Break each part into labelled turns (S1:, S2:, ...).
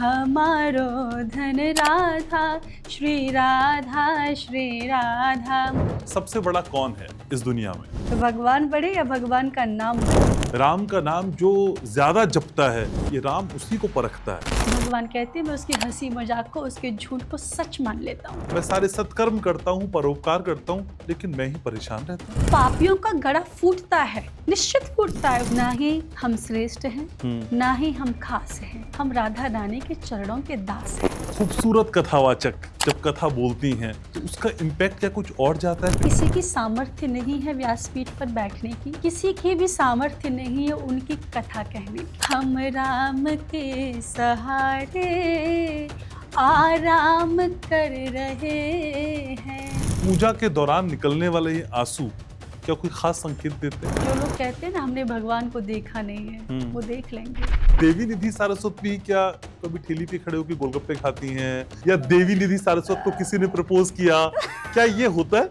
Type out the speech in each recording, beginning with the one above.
S1: हमारो धन राधा श्री राधा।
S2: सबसे बड़ा कौन है इस दुनिया में?
S1: तो भगवान बड़े या भगवान का नाम बड़े?
S2: राम का नाम जो ज्यादा जपता है, ये राम उसी को परखता है।
S1: भगवान कहते हैं मैं उसकी हंसी मजाक को, उसके झूठ को सच मान लेता हूँ।
S2: मैं सारे सत्कर्म करता हूँ, परोपकार करता हूँ, लेकिन मैं ही परेशान रहता हूँ।
S1: पापियों का गड़ा फूटता है, निश्चित फूटता है। ना ही हम श्रेष्ठ हैं, ना ही हम खास हैं, हम राधा रानी के चरणों के दास हैं।
S2: खूबसूरत कथावाचक जब कथा बोलती हैं तो उसका इम्पैक्ट क्या कुछ और जाता है?
S1: किसी की सामर्थ्य नहीं है व्यासपीठ पर बैठने की, किसी की भी सामर्थ्य नहीं है उनकी कथा कहने की। हम राम के सहारे आराम कर रहे हैं।
S2: पूजा के दौरान निकलने वाले ये आंसू क्या कोई खास संकेत देते हैं?
S1: जो लोग कहते हैं ना हमने भगवान को देखा नहीं है, वो देख लेंगे।
S2: देवी निधि सारस्वत भी क्या कभी ठेली पे खड़े होकर गोलगप्पे खाती हैं? या देवी निधि सारस्वत को किसी ने प्रपोज किया, क्या ये होता है?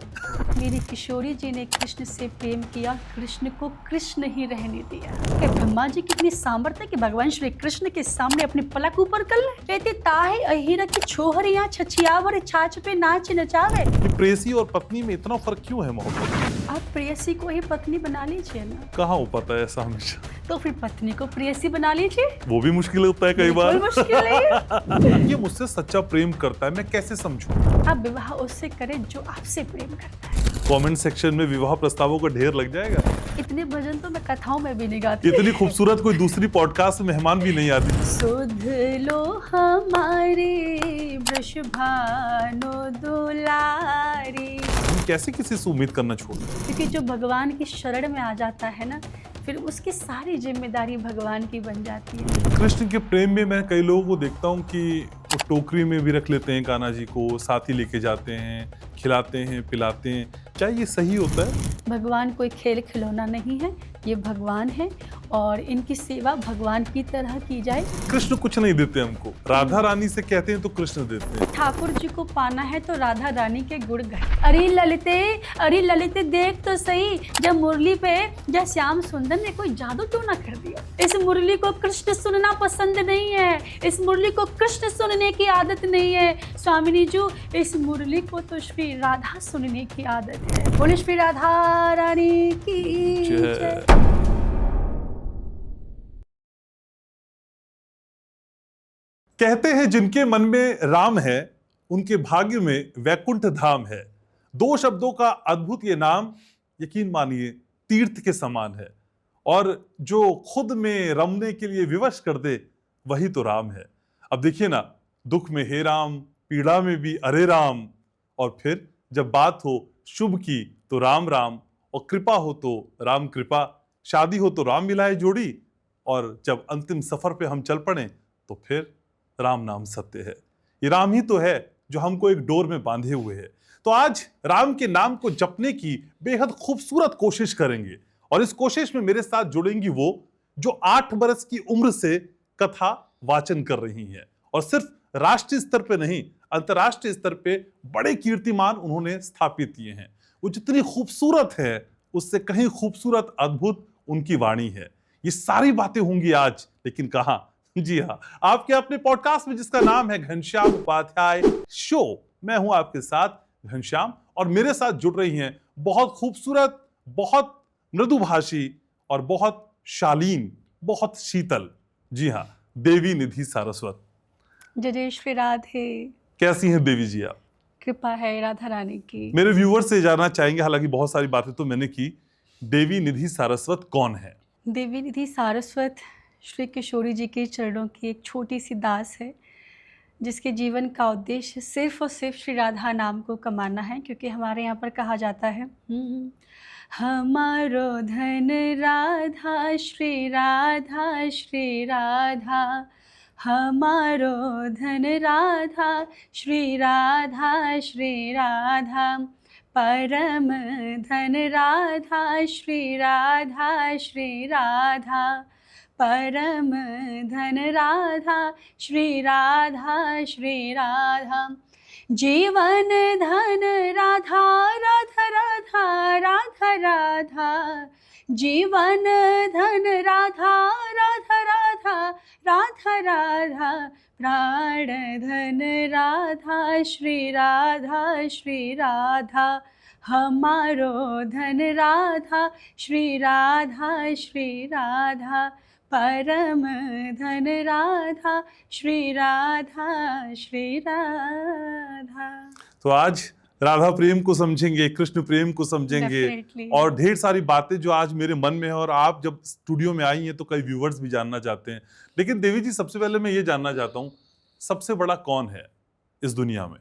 S1: मेरी किशोरी जी ने कृष्ण से प्रेम किया, कृष्ण को कृष्ण ही रहने दिया। कि ब्रह्मा जी की इतनी सामर्थ्य कि भगवान श्री कृष्ण के सामने अपनी पलक ऊपर कर ले। कहते ताहे अहिरा की छोहरियां छछियावर छाछ पे नाच नचावे।
S2: कि प्रेयसी और पत्नी में इतना फर्क क्यों है मोहब्बत?
S1: आप प्रेयसी को ही पत्नी बना लीजिए ना।
S2: कहाँ हो पाता है ऐसा हमेशा?
S1: तो फिर पत्नी को प्रेयसी बना लीजिए।
S2: वो भी मुश्किल होता है कई बार।
S1: बिल्कुल मुश्किल है।
S2: ये मुझसे सच्चा प्रेम करता है, मैं कैसे समझूं?
S1: आप विवाह उससे करें जो आपसे प्रेम करता है।
S2: कमेंट सेक्शन में विवाह प्रस्तावों का ढेर लग जाएगा।
S1: इतने भजन तो मैं कथाओं में भी नहीं गाती।
S2: इतनी खूबसूरत कोई दूसरी पॉडकास्ट में मेहमान भी नहीं आती।
S1: सुध लो हमारे वृषभानु दुलारी।
S2: हम कैसे किसी से उम्मीद करना छोड़ दें?
S1: क्योंकि जो भगवान की शरण में आ जाता है ना, फिर उसकी सारी जिम्मेदारी भगवान की बन जाती है।
S2: कृष्ण के प्रेम में मैं कई लोगों को देखता हूँ कि वो टोकरी में भी रख लेते हैं कान्हा जी को, साथ ही लेके जाते हैं, खिलाते हैं, पिलाते हैं। क्या ये सही होता है?
S1: भगवान कोई खेल खिलौना नहीं है, ये भगवान है और इनकी सेवा भगवान की तरह की जाए।
S2: कृष्ण कुछ नहीं देते हमको, राधा रानी से कहते हैं तो कृष्ण देते हैं।
S1: ठाकुर जी को पाना है तो राधा रानी के गुण गाए। अरे ललिते देख तो सही, जब मुरली पे जब श्याम सुंदर ने कोई जादू क्यों ना कर दिया। इस मुरली को कृष्ण सुनना पसंद नहीं है, इस मुरली को कृष्ण सुनने की आदत नहीं है। स्वामिनी जी, इस मुरली को तो श्री राधा सुनने की आदत है। बोले श्री राधा रानी की जय।
S2: कहते हैं जिनके मन में राम है उनके भाग्य में वैकुंठ धाम है। दो शब्दों का अद्भुत ये नाम, यकीन मानिए, तीर्थ के समान है। और जो खुद में रमने के लिए विवश कर दे वही तो राम है। अब देखिए ना, दुख में हे राम, पीड़ा में भी अरे राम, और फिर जब बात हो शुभ की तो राम राम, और कृपा हो तो राम कृपा, शादी हो तो राम मिलाए जोड़ी, और जब अंतिम सफर पे हम चल पड़े तो फिर राम नाम सत्य है। ये राम ही तो है जो हमको एक डोर में बांधे हुए है। तो आज राम के नाम को जपने की बेहद खूबसूरत कोशिश करेंगे, और इस कोशिश में मेरे साथ जुड़ेंगी वो जो 8 बरस की उम्र से कथा वाचन कर रही हैं, और सिर्फ राष्ट्रीय स्तर पे नहीं, अंतर्राष्ट्रीय स्तर पे बड़े कीर्तिमान उन्होंने स्थापित किए हैं। वो जितनी खूबसूरत है उससे कहीं खूबसूरत अद्भुत उनकी वाणी है। ये सारी बातें होंगी आज, लेकिन कहाँ? जी हाँ, आपके अपने पॉडकास्ट में जिसका नाम है घनश्याम उपाध्याय शो। मैं हूं आपके साथ घनश्याम, और मेरे साथ जुड़ रही हैं बहुत खूबसूरत, बहुत मृदुभाषी और बहुत शालीन, बहुत शीतल, जी हाँ, देवी निधि सारस्वत।
S1: जय श्री राधे।
S2: कैसी हैं देवी जी आप?
S1: कृपा है राधा रानी की।
S2: मेरे व्यूअर्स से जानना चाहेंगे, हालांकि बहुत सारी बातें तो मैंने की, देवी निधि सारस्वत कौन है?
S1: देवी निधि सारस्वत श्री किशोरी जी के चरणों की एक छोटी सी दास है, जिसके जीवन का उद्देश्य सिर्फ और सिर्फ श्री राधा नाम को कमाना है। क्योंकि हमारे यहाँ पर कहा जाता है हमारो धन राधा श्री राधा, हमारो धन राधा श्री राधा, परम धन राधा श्री राधा, परम धन राधा श्री राधा। जीवन धन राधा राधा राधा राधा राधा, जीवन धन राधा राधा राधा राधा राधा, प्राण धन राधा श्री राधा, हमारो धन राधा श्री राधा, परम धन राधा श्री राधा।
S2: तो आज राधा प्रेम को समझेंगे, कृष्ण प्रेम को समझेंगे
S1: Definitely.
S2: और ढेर सारी बातें जो आज मेरे मन में है, और आप जब स्टूडियो में आई हैं तो कई व्यूवर्स भी जानना चाहते हैं। लेकिन देवी जी, सबसे पहले मैं ये जानना चाहता हूँ, सबसे बड़ा कौन है इस दुनिया में?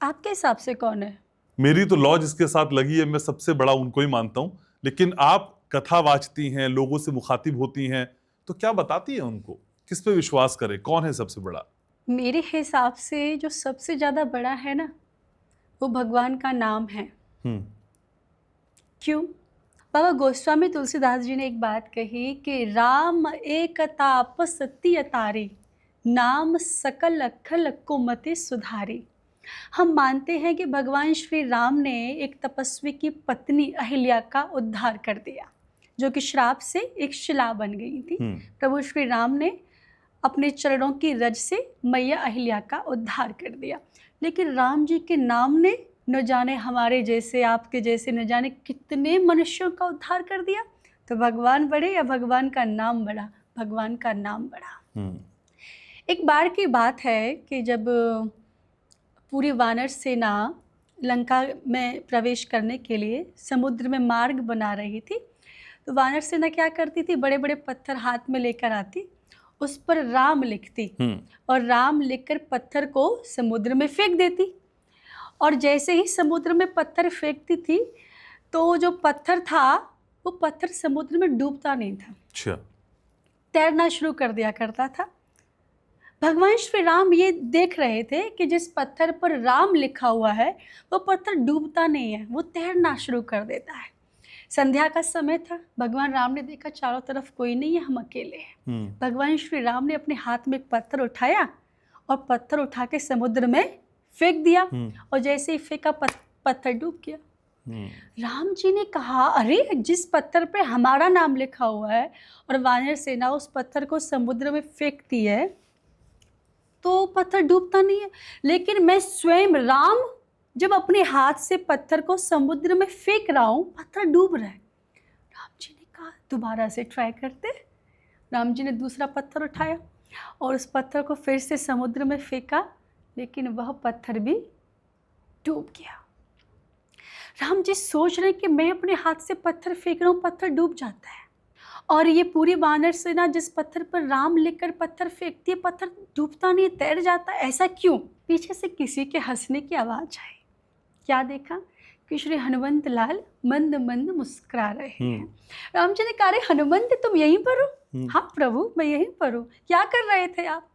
S1: आपके हिसाब से कौन है?
S2: मेरी तो लॉ जिसके साथ लगी है, मैं सबसे बड़ा उनको ही मानता हूँ। लेकिन आप कथा वाचती हैं, लोगों से मुखातिब होती हैं, तो क्या बताती हैं उनको, किस पे विश्वास करें, कौन है सबसे बड़ा?
S1: मेरे हिसाब से जो सबसे ज़्यादा बड़ा है ना, वो भगवान का नाम है। क्यों? बाबा गोस्वामी तुलसीदास जी ने एक बात कही कि राम एक ताप सत्य अतारी, नाम सकल अखल को मति सुधारी। हम मानते हैं कि भगवान श्री राम ने एक तपस्वी की पत्नी अहिल्या का उद्धार कर दिया, जो कि श्राप से एक शिला बन गई थी। प्रभु श्री राम ने अपने चरणों की रज से मैया अहिल्या का उद्धार कर दिया। लेकिन राम जी के नाम ने न जाने हमारे जैसे, आपके जैसे न जाने कितने मनुष्यों का उद्धार कर दिया। तो भगवान बड़े या भगवान का नाम बड़ा? भगवान का नाम बड़ा। एक बार की बात है कि जब पूरी वानर सेना लंका में प्रवेश करने के लिए समुद्र में मार्ग बना रही थी, तो वानर सेना क्या करती थी, बड़े बड़े पत्थर हाथ में लेकर आती, उस पर राम लिखती और राम लिखकर पत्थर को समुद्र में फेंक देती। और जैसे ही समुद्र में पत्थर फेंकती थी, तो जो पत्थर था वो पत्थर समुद्र में डूबता नहीं था,
S2: अच्छा,
S1: तैरना शुरू कर दिया करता था। भगवान श्री राम ये देख रहे थे कि जिस पत्थर पर राम लिखा हुआ है वो पत्थर डूबता नहीं है, वो तैरना शुरू कर देता है। संध्या का समय था, भगवान राम ने देखा चारों तरफ कोई नहीं है, हम अकेले हैं। भगवान श्री राम ने अपने हाथ में एक पत्थर उठाया और पत्थर उठा के समुद्र में फेंक दिया, और जैसे ही फेंका पत्थर डूब गया। राम जी ने कहा, अरे जिस पत्थर पे हमारा नाम लिखा हुआ है और वानर सेना उस पत्थर को समुद्र में फेंकती है तो पत्थर डूबता नहीं है, लेकिन मैं स्वयं राम जब अपने हाथ से पत्थर को समुद्र में फेंक रहा हूँ, पत्थर डूब रहा है। राम जी ने कहा दोबारा से ट्राई करते। राम जी ने दूसरा पत्थर उठाया और उस पत्थर को फिर से समुद्र में फेंका, लेकिन वह पत्थर भी डूब गया। राम जी सोच रहे कि मैं अपने हाथ से पत्थर फेंक रहा हूँ, पत्थर डूब जाता है, और ये पूरी वानर सेना जिस पत्थर पर राम लिखकर पत्थर फेंकती है, पत्थर डूबता नहीं, तैर जाता है, ऐसा क्यों? पीछे से किसी के हंसने की आवाज़ आई। क्या देखा कि श्री हनुमंत लाल मंद मंद मुस्कुरा रहे हैं। राम जी ने कहा, अरे हनुमंत तुम यहीं पर हो? हाँ प्रभु, मैं यहीं पर हूँ। क्या कर रहे थे आप?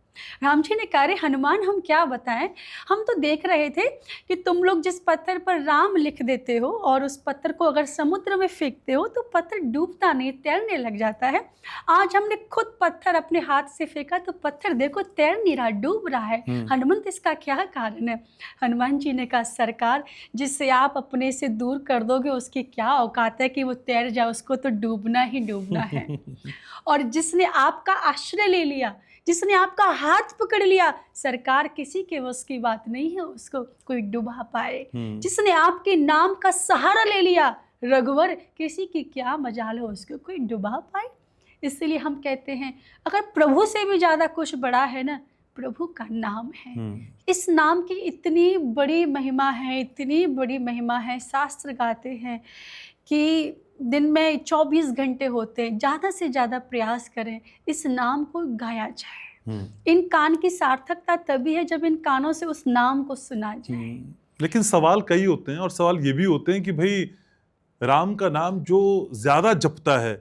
S1: राम जी ने कहा, अरे हनुमान हम क्या बताएं, हम तो देख रहे थे कि तुम लोग जिस पत्थर पर राम लिख देते हो और उस पत्थर को अगर समुद्र में फेंकते हो तो पत्थर डूबता नहीं, तैरने लग जाता है। आज हमने खुद पत्थर अपने हाथ से फेंका तो पत्थर देखो तैर नहीं रहा, डूब रहा है। हनुमंत इसका क्या कारण है? हनुमान जी ने कहा, सरकार जिससे आप अपने से दूर कर दोगे उसकी क्या औकात है कि वो तैर जाए, उसको तो डूबना ही डूबना है। और जिसने आपका आश्रय ले लिया, जिसने आपका हाथ पकड़ लिया, सरकार किसी के बस की बात नहीं है उसको कोई डुबा पाए। जिसने आपके नाम का सहारा ले लिया, रघुवर किसी की क्या मजाल हो उसको कोई डुबा पाए। इसलिए हम कहते हैं अगर प्रभु से भी ज़्यादा कुछ बड़ा है ना, प्रभु का नाम है। इस नाम की इतनी बड़ी महिमा है, इतनी बड़ी महिमा है। शास्त्र गाते हैं कि दिन में 24 घंटे होते हैं, ज़्यादा से ज़्यादा प्रयास करें इस नाम को गाया जाए। इन कान की सार्थकता तभी है जब इन कानों से उस नाम को सुना जाए।
S2: लेकिन सवाल कई होते हैं, और सवाल ये भी होते हैं कि भाई राम का नाम जो ज़्यादा जपता है,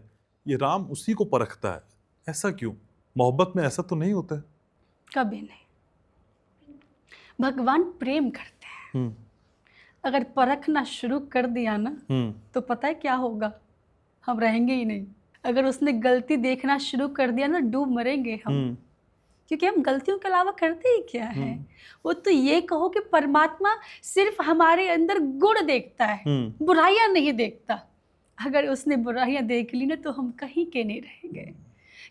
S2: ये राम उसी को परखता है, ऐसा क्यों? मोहब्बत में ऐसा तो नहीं होता है?
S1: कभी नहीं। भगवान प्रेम करते हैं। अगर परखना शुरू कर दिया ना तो पता है क्या होगा, हम रहेंगे ही नहीं। अगर उसने गलती देखना शुरू कर दिया ना, डूब मरेंगे हम। क्योंकि हम गलतियों के अलावा करते ही क्या है। वो तो ये कहो कि परमात्मा सिर्फ हमारे अंदर गुण देखता है, बुराइयां नहीं देखता। अगर उसने बुराइयां देख ली ना तो हम कहीं के नहीं रहेंगे।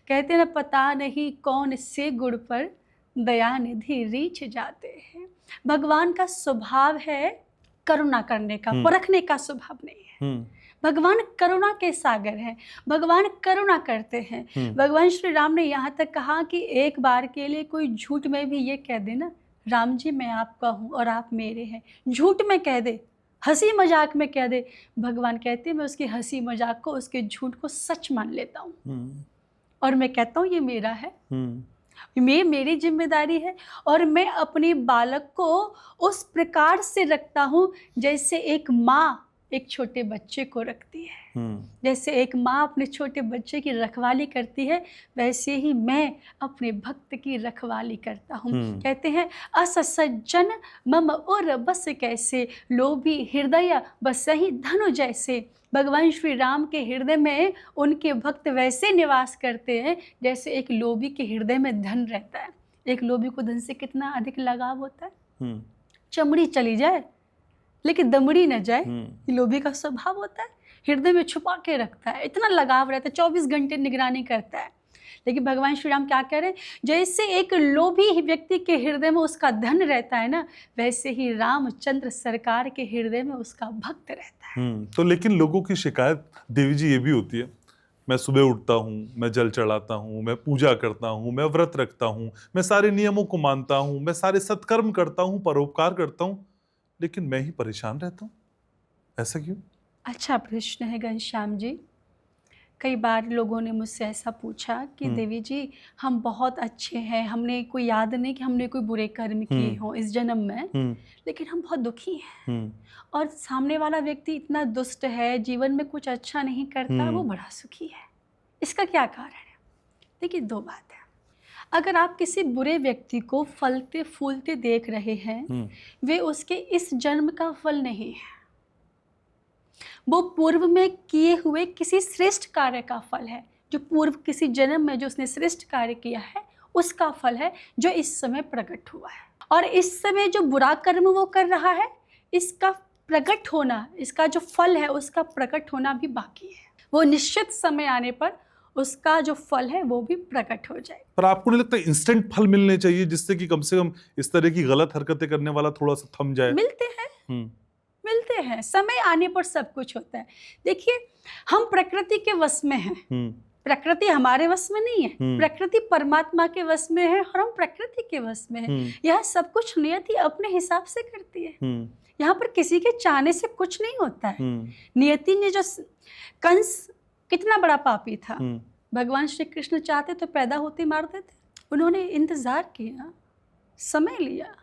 S1: कहते ना, पता नहीं कौन से गुण पर दया निधि रीछ जाते हैं। भगवान का स्वभाव है करुणा करने का, परखने का स्वभाव नहीं है। भगवान करुणा के सागर हैं, भगवान करुणा करते हैं। भगवान श्री राम ने यहाँ तक कहा कि एक बार के लिए कोई झूठ में भी ये कह दे ना, राम जी मैं आपका हूँ और आप मेरे हैं, झूठ में कह दे, हंसी मजाक में कह दे, भगवान कहते हैं मैं उसकी हंसी मजाक को, उसके झूठ को सच मान लेता हूँ और मैं कहता हूँ ये मेरा है, मेरी जिम्मेदारी है। और मैं अपने बालक को उस प्रकार से रखता हूँ जैसे एक माँ एक छोटे बच्चे को रखती है। जैसे एक माँ अपने छोटे बच्चे की रखवाली करती है, वैसे ही मैं अपने भक्त की रखवाली करता हूँ। कहते हैं अस सज्जन मम और बस कैसे, लोभी हृदय बस ही धनु जैसे। भगवान श्री राम के हृदय में उनके भक्त वैसे निवास करते हैं जैसे एक लोभी के हृदय में धन रहता है। एक लोभी को धन से कितना अधिक लगाव होता है, चमड़ी चली जाए लेकिन दमड़ी न जाए, ये लोभी का स्वभाव होता है। हृदय में छुपा के रखता है, इतना लगाव रहता है, 24 घंटे निगरानी करता है। लेकिन भगवान श्री राम क्या कह रहे हैं, जैसे एक लोभी व्यक्ति के हृदय में उसका धन रहता है ना, वैसे ही रामचंद्र सरकार के हृदय में उसका भक्त रहता है।
S2: तो लेकिन लोगों की शिकायत देवी जी ये भी होती है, मैं सुबह उठता हूँ, मैं जल चढ़ाता हूँ, मैं पूजा करता हूँ, मैं व्रत रखता हूँ, मैं सारे नियमों को मानता हूँ, मैं सारे सत्कर्म करता हूँ, परोपकार करता हूँ, लेकिन मैं ही परेशान रहता हूँ, ऐसा क्यों?
S1: अच्छा प्रश्न है घनश्याम जी। कई बार लोगों ने मुझसे ऐसा पूछा कि देवी जी हम बहुत अच्छे हैं, हमने कोई याद नहीं कि हमने कोई बुरे कर्म किए हों इस जन्म में, लेकिन हम बहुत दुखी हैं। और सामने वाला व्यक्ति इतना दुष्ट है, जीवन में कुछ अच्छा नहीं करता, वो बड़ा सुखी है। इसका क्या कारण है? देखिए, दो बात है। अगर आप किसी बुरे व्यक्ति को फलते फूलते देख रहे हैं, वे उसके इस जन्म का फल नहीं है, वो पूर्व में किए हुए किसी श्रेष्ठ कार्य का फल है। जो पूर्व किसी जन्म में जो उसने श्रेष्ठ कार्य किया है उसका फल है, जो इस समय प्रकट हुआ है। और इस समय जो बुरा कर्म वो कर रहा है, इसका प्रकट होना, इसका जो फल है उसका प्रकट होना भी बाकी है। वो निश्चित समय आने पर उसका जो फल है वो भी प्रकट हो जाए।
S2: पर आपको नहीं लगता इंस्टेंट फल मिलने चाहिए जिससे कि कम से कम इस तरह की गलत हरकतें करने वाला थोड़ा सा थम जाए?
S1: मिलते हैं, समय आने पर सब कुछ होता है। देखिए, हम प्रकृति के वश में हैं, प्रकृति हमारे वश में नहीं है, प्रकृति परमात्मा के वश में है और हम प्रकृति के वश में हैं। यह सब कुछ नियति अपने हिसाब से करती है। यहाँ पर किसी के चाहने से कुछ नहीं होता है। नियति ने जो कंस कितना बड़ा पापी था, भगवान श्री कृष्ण चाहते तो पैदा होते मार देते, उन्होंने इंतजार किया, समय लिया।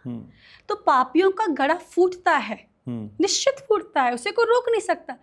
S1: तो पापियों का गड़ा फूटता है, निश्चित फूटता है, उसे कोई रोक नहीं सकता,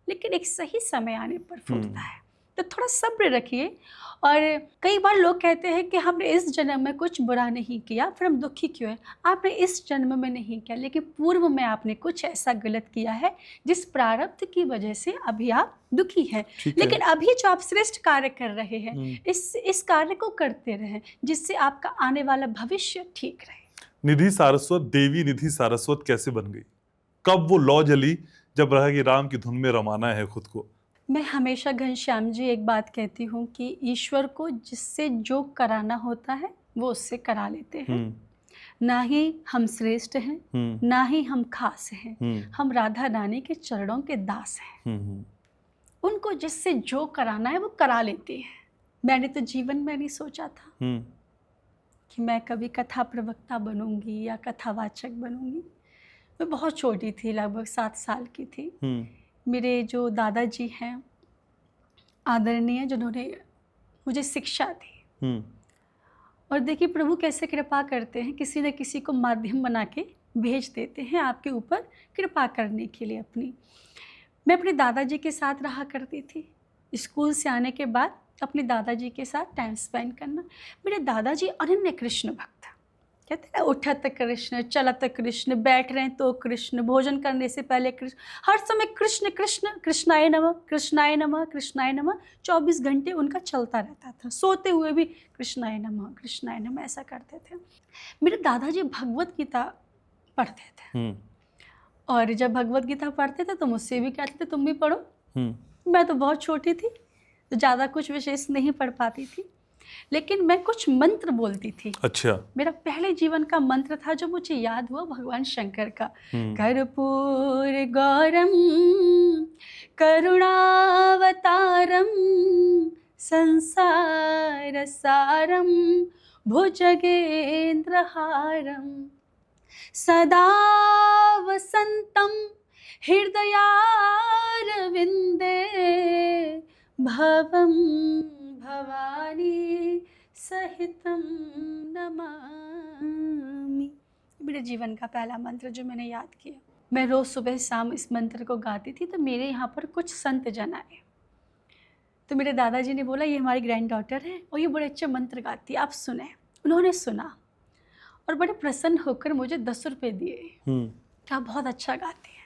S1: लेकिन एक सही समय आने पर फूटता है। तो थोड़ा सब्र रखिए। और कई बार लोग कहते हैं कि हमने इस जन्म में कुछ बुरा नहीं किया, फिर हम दुखी क्यों हैं? आपने इस जन्म में नहीं किया, लेकिन पूर्व में आपने कुछ ऐसा गलत किया है जिस प्रारब्ध की वजह से अभी आप दुखी हैं। लेकिन अभी जो आप श्रेष्ठ कार्य कर रहे हैं, इस कार्य को करते रहें जिससे आपका आने वाला भविष्य ठीक रहे।
S2: निधि सारस्वत, देवी निधि सारस्वत कैसे बन गई? कब वो लौ जली जब रहा कि राम की धुन में रमाना है खुद को?
S1: मैं हमेशा घनश्याम जी एक बात कहती हूँ कि ईश्वर को जिससे जो कराना होता है वो उससे करा लेते हैं। ना ही हम श्रेष्ठ हैं, ना ही हम खास हैं, हम राधा रानी के चरणों के दास हैं। उनको जिससे जो कराना है वो करा लेते हैं। मैंने तो जीवन में नहीं सोचा था कि मैं कभी कथा प्रवक्ता बनूंगी या कथावाचक बनूंगी। मैं बहुत छोटी थी, लगभग 7 साल की थी। मेरे जो दादाजी हैं आदरणीय, जिन्होंने मुझे शिक्षा दी। और देखिए प्रभु कैसे कृपा करते हैं, किसी न किसी को माध्यम बना के भेज देते हैं आपके ऊपर कृपा करने के लिए अपनी। मैं अपने दादाजी के साथ रहा करती थी। स्कूल से आने के बाद अपने दादाजी के साथ टाइम स्पेंड करना। मेरे दादाजी अनन्य कृष्ण भक्त, कहते हैं ना, उठत कृष्ण, चलत कृष्ण, बैठ रहे हैं तो कृष्ण, भोजन करने से पहले कृष्ण, हर समय कृष्ण कृष्ण, कृष्णाय नमः, कृष्णाय नमः, कृष्णाय नमः, 24 घंटे उनका चलता रहता था। सोते हुए भी कृष्णाय नमः, कृष्णाय नमः ऐसा करते थे। मेरे दादाजी भगवत गीता पढ़ते थे, और जब भगवत गीता पढ़ते थे तो मुझसे भी कहते थे तुम भी पढ़ो। मैं तो बहुत छोटी थी, तो ज़्यादा कुछ विशेष नहीं पढ़ पाती थी, लेकिन मैं कुछ मंत्र बोलती थी।
S2: अच्छा।
S1: मेरा पहले जीवन का मंत्र था जो मुझे याद हुआ, भगवान शंकर का, कर्पूर गौरम करुणावतारम संसार सारम भुजगेंद्रहारम सदा वसंतम हृदयारविंदे भवम भवानी सहितम नमामि। मेरे जीवन का पहला मंत्र जो मैंने याद किया। मैं रोज़ सुबह शाम इस मंत्र को गाती थी। तो मेरे यहाँ पर कुछ संत जन आए, तो मेरे दादाजी ने बोला ये हमारी ग्रैंड डॉटर है और ये बड़े अच्छे मंत्र गाती है, आप सुने। उन्होंने सुना और बड़े प्रसन्न होकर मुझे 10 रुपये दिए कि आप बहुत अच्छा गाते हैं।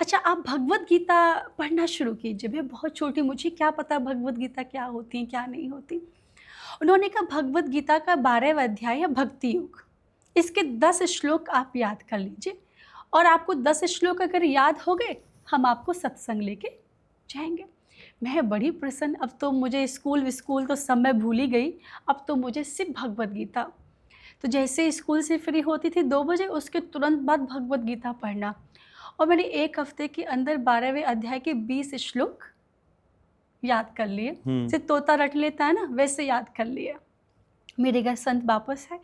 S1: अच्छा, आप भगवत गीता पढ़ना शुरू कीजिए। मैं बहुत छोटी, मुझे क्या पता भगवत गीता क्या होती है क्या नहीं होती। उन्होंने कहा भगवत गीता का 12वां अध्याय है भक्ति योग, इसके 10 श्लोक आप याद कर लीजिए, और आपको 10 श्लोक अगर याद हो गए हम आपको सत्संग लेके जाएंगे। मैं बड़ी प्रसन्न, अब तो मुझे स्कूल तो सब मैं भूल ही गई, अब तो मुझे सिर्फ भगवत गीता। तो जैसे स्कूल से फ्री होती थी 2 बजे, उसके तुरंत बाद भगवत गीता पढ़ना, और मैंने 1 हफ्ते के अंदर 12वें अध्याय के 20 श्लोक याद कर लिए। सिर्फ तोता रट लेता है ना, वैसे याद कर लिए। मेरे घर संत वापस है,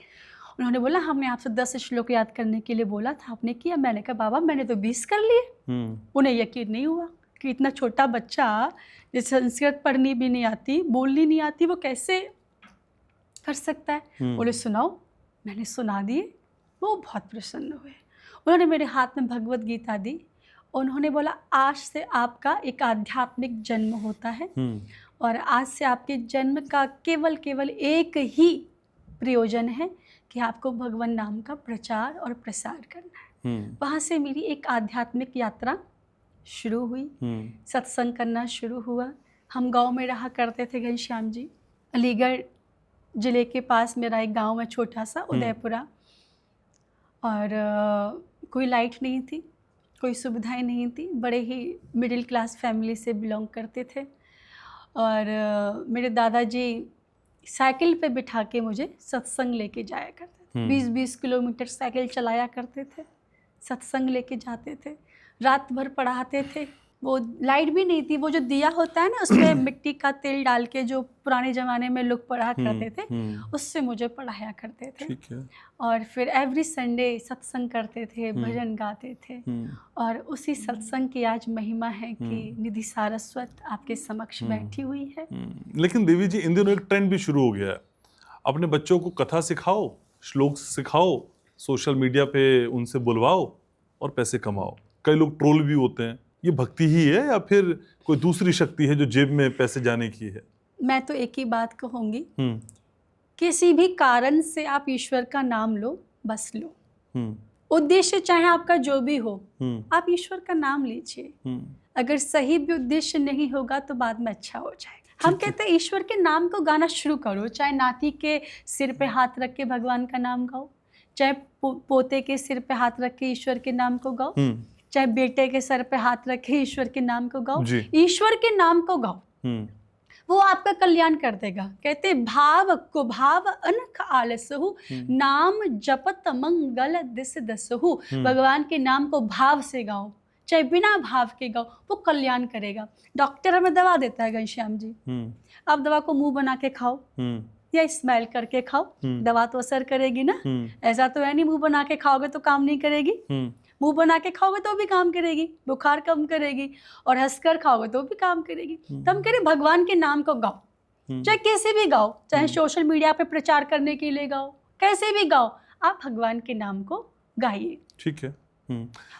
S1: उन्होंने बोला हमने आपसे 10 श्लोक याद करने के लिए बोला था, आपने किया? मैंने कहा बाबा मैंने तो 20 कर लिए। उन्हें यकीन नहीं हुआ कि इतना छोटा बच्चा जिसे संस्कृत पढ़नी भी नहीं आती, बोलनी नहीं आती, वो कैसे कर सकता है। बोले सुनाओ। मैंने सुना दिए, वो बहुत प्रसन्न हुए। उन्होंने मेरे हाथ में भगवत गीता दी, उन्होंने बोला आज से आपका एक आध्यात्मिक जन्म होता है, और आज से आपके जन्म का केवल एक ही प्रयोजन है कि आपको भगवान नाम का प्रचार और प्रसार करना है। वहाँ से मेरी एक आध्यात्मिक यात्रा शुरू हुई, सत्संग करना शुरू हुआ। हम गांव में रहा करते थे घनश्याम जी, अलीगढ़ ज़िले के पास मेरा एक गांव है छोटा सा, उदयपुरा, और कोई लाइट नहीं थी, कोई सुविधाएं नहीं थी, बड़े ही मिडिल क्लास फैमिली से बिलोंग करते थे। और मेरे दादाजी साइकिल पे बिठा के मुझे सत्संग लेके जाया करते थे। 20-20 किलोमीटर साइकिल चलाया करते थे, सत्संग लेके जाते थे, रात भर पढ़ाते थे। वो लाइट भी नहीं थी, वो जो दिया होता है ना उसमें मिट्टी का तेल डाल के जो पुराने ज़माने में लोग पढ़ा करते थे, उससे मुझे पढ़ाया करते थे।
S2: ठीक है।
S1: और फिर एवरी संडे सत्संग करते थे, भजन गाते थे, और उसी सत्संग की आज महिमा है कि निधि सारस्वत आपके समक्ष बैठी हुई है।
S2: लेकिन देवी जी इन दिनों एक ट्रेंड भी शुरू हो गया है, अपने बच्चों को कथा सिखाओ, श्लोक सिखाओ, सोशल मीडिया पे उनसे बुलवाओ और पैसे कमाओ। कई लोग ट्रोल भी होते हैं, ये भक्ति ही है या फिर कोई दूसरी शक्ति है जो जेब में पैसे जाने की है? मैं तो एक ही बात कहूँगी, किसी भी कारण से आप ईश्वर का नाम लो, बस लो। उद्देश्य चाहे आपका जो भी हो, आप ईश्वर का नाम लीजिए। अगर सही भी उद्देश्य नहीं होगा तो बाद में अच्छा हो जाएगा। हम कहते हैं ईश्वर के नाम को गाना शुरू करो, चाहे नाती के सिर पे हाथ रख के भगवान का नाम गाओ, चाहे पोते के सिर पे हाथ रख के ईश्वर के नाम को गाओ, चाहे बेटे के सर पे हाथ रखे ईश्वर के नाम को गाओ, ईश्वर के नाम को गाओ, वो आपका कल्याण कर देगा। कहते भाव को भाव अनख आलसहु, नाम जपत मंगल दिस दसहु। भगवान के नाम को भाव से गाओ, चाहे बिना भाव के गाओ, वो कल्याण करेगा। डॉक्टर हमें दवा देता है घनश्याम जी, आप दवा को मुंह बना के खाओ या स्माइल करके खाओ, दवा तो असर करेगी ना। ऐसा तो है नहीं मुंह बना के खाओगे तो काम नहीं करेगी, मुंह बना के खाओगे तो भी काम करेगी, बुखार कम करेगी, और हंसकर खाओगे तो भी काम करेगी। तो हम कह रहे भगवान के नाम को गाओ, चाहे कैसे भी गाओ, चाहे सोशल मीडिया पे प्रचार करने के लिए गाओ, कैसे भी गाओ, आप भगवान के नाम को गाइए। ठीक है।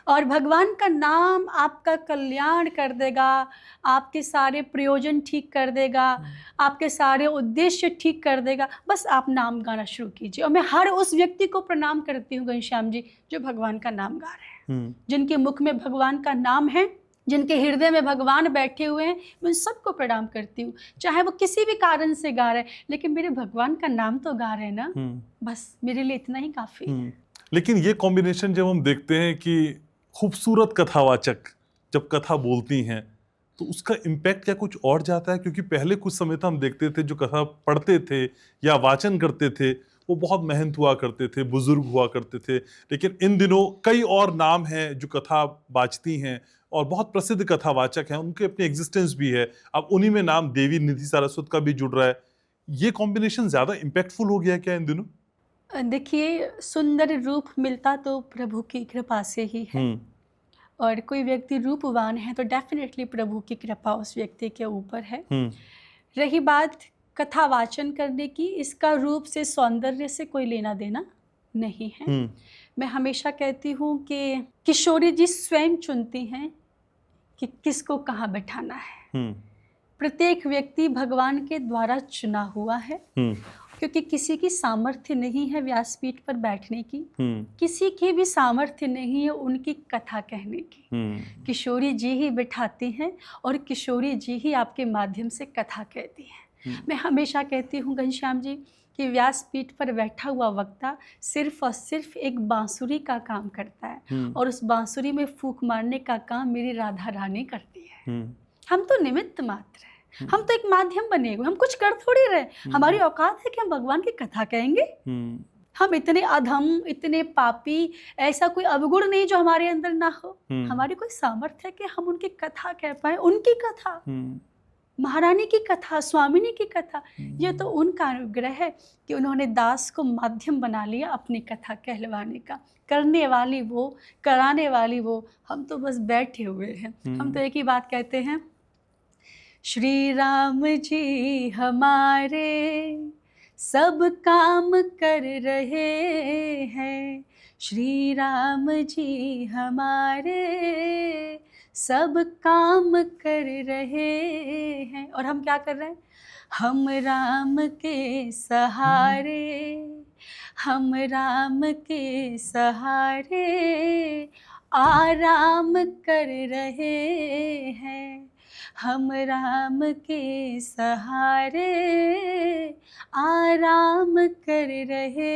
S1: और भगवान का नाम आपका कल्याण कर देगा, आपके सारे प्रयोजन ठीक कर देगा, आपके सारे उद्देश्य ठीक कर देगा। बस आप नाम गाना शुरू कीजिए। और मैं हर उस व्यक्ति को प्रणाम करती हूँ घनश्याम जी जो भगवान का नाम गा रहे हैं, जिनके मुख में भगवान का नाम है, जिनके हृदय में भगवान बैठे हुए हैं। मैं उन सबको प्रणाम करती हूँ, चाहे वो किसी भी कारण से गा रहे हैं, लेकिन मेरे भगवान का नाम तो गा रहे हैं ना, बस मेरे लिए इतना ही काफ़ी है।
S2: लेकिन ये कॉम्बिनेशन जब हम देखते हैं कि खूबसूरत कथावाचक जब कथा बोलती हैं तो उसका इम्पैक्ट क्या कुछ और जाता है? क्योंकि पहले कुछ समय था हम देखते थे जो कथा पढ़ते थे या वाचन करते थे वो बहुत मेहनत हुआ करते थे, बुजुर्ग हुआ करते थे, लेकिन इन दिनों कई और नाम हैं जो कथा बाचती हैं और बहुत प्रसिद्ध कथावाचक हैं, उनके अपनी एग्जिस्टेंस भी है। अब उन्हीं में नाम देवी निधि सारस्वत का भी जुड़ रहा है। ये कॉम्बिनेशन ज्यादा इम्पैक्टफुल हो गया है क्या इन दिनों?
S1: देखिए, सुंदर रूप मिलता तो प्रभु की कृपा से ही है, और कोई व्यक्ति रूपवान है तो डेफिनेटली प्रभु की कृपा उस व्यक्ति के ऊपर है। रही बात कथा वाचन करने की, इसका रूप से सौंदर्य से कोई लेना देना नहीं है। मैं हमेशा कहती हूँ कि किशोरी जी स्वयं चुनती हैं कि किसको कहाँ बैठाना है। प्रत्येक व्यक्ति भगवान के द्वारा चुना हुआ है, क्योंकि किसी की सामर्थ्य नहीं है व्यासपीठ पर बैठने की, किसी की भी सामर्थ्य नहीं है उनकी कथा कहने की। किशोरी जी ही बिठाती हैं और किशोरी जी ही आपके माध्यम से कथा कहती हैं। मैं हमेशा कहती हूँ घनश्याम जी कि व्यासपीठ पर बैठा हुआ वक्ता सिर्फ और सिर्फ एक बांसुरी का काम करता है, और उस बांसुरी में फूंक मारने का काम मेरी राधा रानी करती है। हम तो निमित्त मात्र हैं, हम तो एक माध्यम बने हुए, हम कुछ कर थोड़ी रहे। हमारी औकात है कि हम भगवान की कथा कहेंगे? हम इतने अधम, इतने पापी, ऐसा कोई अवगुण नहीं जो हमारे अंदर ना हो। हमारी कोई सामर्थ्य है कि हम उनकी कथा कह पाए, उनकी कथा, महारानी की कथा, स्वामिनी की कथा। ये तो उनका अनुग्रह है कि उन्होंने दास को माध्यम बना लिया अपनी कथा कहलवाने का। करने वाली वो, कराने वाली वो, हम तो बस बैठे हुए हैं। हम तो एक ही बात कहते हैं, श्री राम जी हमारे सब काम कर रहे हैं, श्री राम जी हमारे सब काम कर रहे हैं। और हम क्या कर रहे हैं? हम राम के सहारे, हम राम के सहारे आराम कर रहे हैं, हम राम के सहारे आराम कर रहे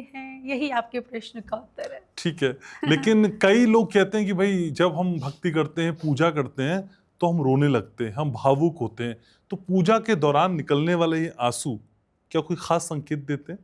S1: हैं। यही आपके प्रश्न का उत्तर है।
S2: ठीक है, लेकिन कई लोग कहते हैं कि भाई जब हम भक्ति करते हैं, पूजा करते हैं तो हम रोने लगते हैं, हम भावुक होते हैं। तो पूजा के दौरान निकलने वाले ये आंसू क्या कोई खास संकेत देते हैं?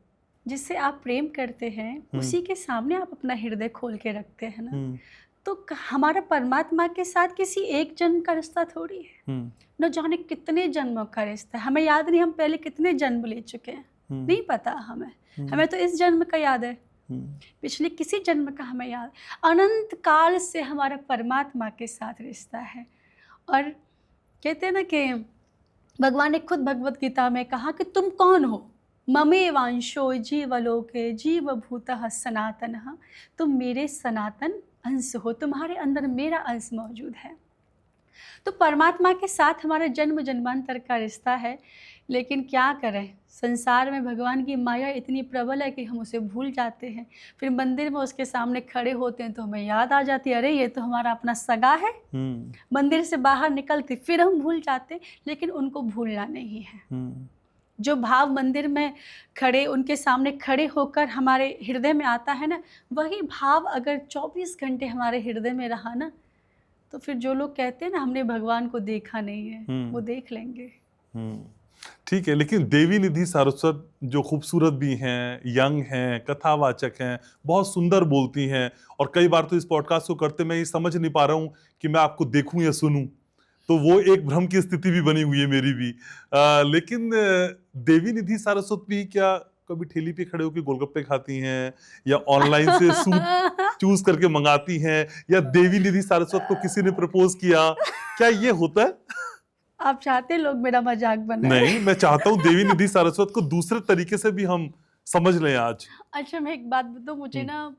S1: जिससे आप प्रेम करते हैं उसी के सामने आप अपना हृदय खोल के रखते हैं ना, तो हमारा परमात्मा के साथ किसी एक जन्म का रिश्ता थोड़ी है, न जाने कितने जन्मों का रिश्ता है। हमें याद नहीं हम पहले कितने जन्म ले चुके हैं, नहीं पता हमें। हमें तो इस जन्म का याद है, पिछले किसी जन्म का हमें याद। अनंत काल से हमारा परमात्मा के साथ रिश्ता है। और कहते हैं ना कि भगवान ने खुद भगवत गीता में कहा कि तुम कौन हो? ममे वांशो जीवलोके जीवभूतः सनातनः, तुम मेरे सनातन अंश हो, तुम्हारे अंदर मेरा अंश मौजूद है। तो परमात्मा के साथ हमारा जन्म जन्मांतर का रिश्ता है। लेकिन क्या करें, संसार में भगवान की माया इतनी प्रबल है कि हम उसे भूल जाते हैं। फिर मंदिर में उसके सामने खड़े होते हैं तो हमें याद आ जाती है, अरे ये तो हमारा अपना सगा है। मंदिर से बाहर निकलते फिर हम भूल जाते, लेकिन उनको भूलना नहीं है। जो भाव मंदिर में खड़े, उनके सामने खड़े होकर हमारे हृदय में आता है ना, वही भाव अगर 24 घंटे हमारे हृदय में रहा ना, तो फिर जो लोग कहते हैं ना हमने भगवान को देखा नहीं है, वो देख लेंगे।
S2: ठीक है, लेकिन देवी निधि सारस्वत जो खूबसूरत भी हैं, यंग हैं, कथावाचक हैं, बहुत सुंदर बोलती हैं, और कई बार तो इस पॉडकास्ट को करते मैं ये समझ नहीं पा रहा हूँ कि मैं आपको देखूं या सुनूं, तो वो एक भ्रम की स्थिति भी बनी हुई है मेरी भी। लेकिन देवी निधि सारस्वत भी क्या कभी ठेली पे खड़े होकर गोलगप्पे खाती हैं, या ऑनलाइन से सूट चूज करके मंगाती हैं, या देवी निधि सारस्वत को किसी ने प्रपोज किया, क्या ये होता है?
S1: आप चाहते लोग मेरा मजाक बनाएं?
S2: नहीं, मैं चाहता हूँ देवी निधि सारस्वत को दूसरे तरीके से भी हम समझ लें आज।
S1: अच्छा, मैं एक बात बताऊं, मुझे ना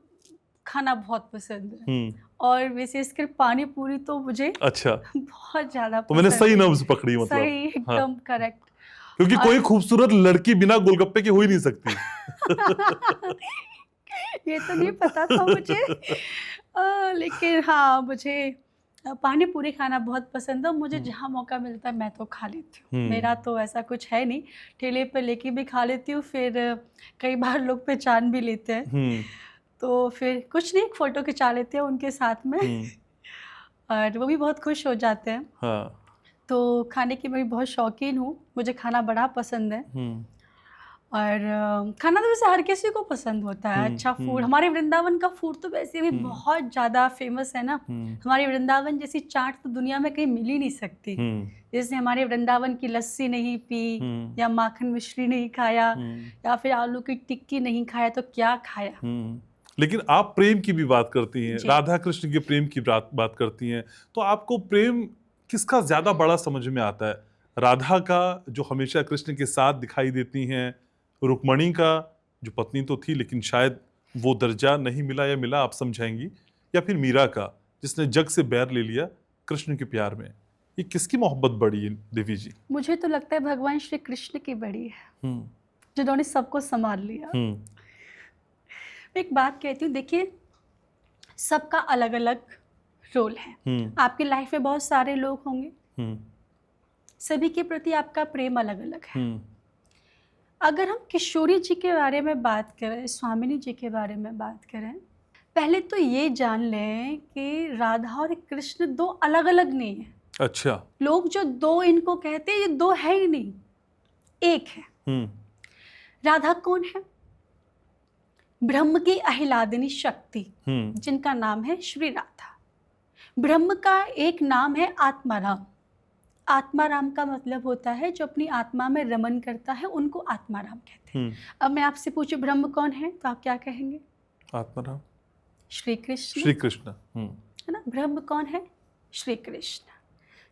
S1: खाना बहुत पसंद है और विशेषकर पानी पूरी तो मुझे
S2: अच्छा,
S1: बहुत ज्यादा
S2: तो मैंने
S1: पसंद
S2: सही
S1: है।
S2: नब्ज पकड़ी मतलब।
S1: सही, एकदम करेक्ट।
S2: क्योंकि कोई खूबसूरत लड़की बिना गोलगप्पे की हो ही नहीं सकती।
S1: ये तो नहीं पता था मुझे। लेकिन हाँ, मुझे पानी पूरी खाना बहुत पसंद है। मुझे जहाँ मौका मिलता है मैं तो खा लेती हूँ। मेरा तो ऐसा कुछ है नहीं, ठेले पे लेके भी खा लेती हूँ, फिर कई बार लोग पहचान भी लेते हैं तो फिर कुछ नहीं, फ़ोटो खिंचा लेते हैं उनके साथ में और वो भी बहुत खुश हो जाते हैं।
S2: हाँ।
S1: तो खाने की मैं भी बहुत शौकीन हूँ, मुझे खाना बड़ा पसंद है। और खाना तो वैसे हर किसी को पसंद होता है, अच्छा फूड। हमारे वृंदावन का फूड तो वैसे भी बहुत ज़्यादा फेमस है ना। हमारे वृंदावन जैसी चाट तो दुनिया में कहीं मिल ही नहीं सकती। जैसे हमारे वृंदावन की लस्सी नहीं पी या माखन मिश्री नहीं खाया या फिर आलू की टिक्की नहीं खाया तो क्या खाया।
S2: लेकिन आप प्रेम की भी बात करती हैं, राधा कृष्ण के प्रेम की बात करती हैं, तो आपको प्रेम किसका ज्यादा बड़ा समझ में आता है? राधा का जो हमेशा कृष्ण के साथ दिखाई देती हैं, रुक्मणी का जो पत्नी तो थी लेकिन शायद वो दर्जा नहीं मिला या मिला, आप समझाएंगी, या फिर मीरा का जिसने जग से बैर ले लिया कृष्ण के प्यार में? ये किसकी मोहब्बत बड़ी है देवी जी?
S1: मुझे तो लगता है भगवान श्री कृष्ण की बड़ी है, जिन्होंने सबको संभाल लिया। मैं एक बात कहती हूँ, देखिए सबका अलग अलग रोल है। आपकी लाइफ में बहुत सारे लोग होंगे, सभी के प्रति आपका प्रेम अलग अलग है। अगर हम किशोरी जी के बारे में बात करें, स्वामिनी जी के बारे में बात करें, पहले तो ये जान लें कि राधा और कृष्ण दो अलग अलग नहीं है।
S2: अच्छा।
S1: लोग जो दो इनको कहते हैं, ये दो है ही नहीं, एक है। राधा कौन है? ब्रह्म की अहिलादिनी शक्ति, जिनका नाम है श्री राधा। ब्रह्म का एक नाम है आत्माराम। आत्माराम का मतलब होता है जो अपनी आत्मा में रमन करता है, उनको आत्माराम कहते हैं। अब मैं आपसे पूछूं ब्रह्म कौन है, तो आप क्या कहेंगे?
S2: आत्माराम,
S1: श्री कृष्ण।
S2: श्री कृष्ण
S1: है ना। ब्रह्म कौन है? श्री कृष्ण।